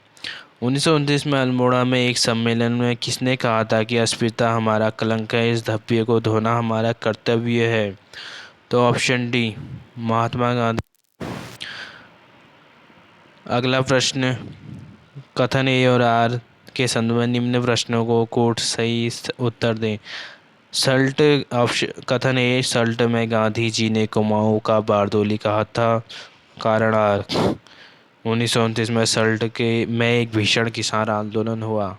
1929 में अल्मोड़ा में एक सम्मेलन में किसने कहा था कि अस्पृश्यता हमारा कलंक है, इस धब्बे को धोना हमारा कर्तव्य है? तो ऑप्शन डी, महात्मा गांधी। अगला प्रश्न, कथन ए और आर के संदर्भ में निम्न प्रश्नों को कोट सही उत्तर दें। सल्ट ऑप्शन, कथन ए, सल्ट में गांधी जी ने कुमाऊं का बारदोली कहा था। कारण आर, 1929 में सल्ट के में एक भीषण किसान आंदोलन हुआ।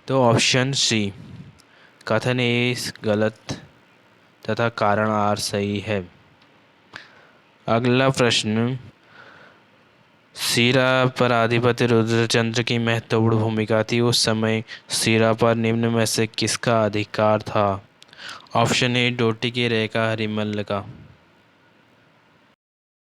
तो ऑप्शन सी, कथन ए गलत तथा कारण आर सही है। अगला प्रश्न, सिरा पर अधिपति रुद्रचंद्र की महत्वपूर्ण भूमिका थी। उस समय सिरा पर निम्न में से किसका अधिकार था? ऑप्शन ए, डोटी की रेखा हरिमल का।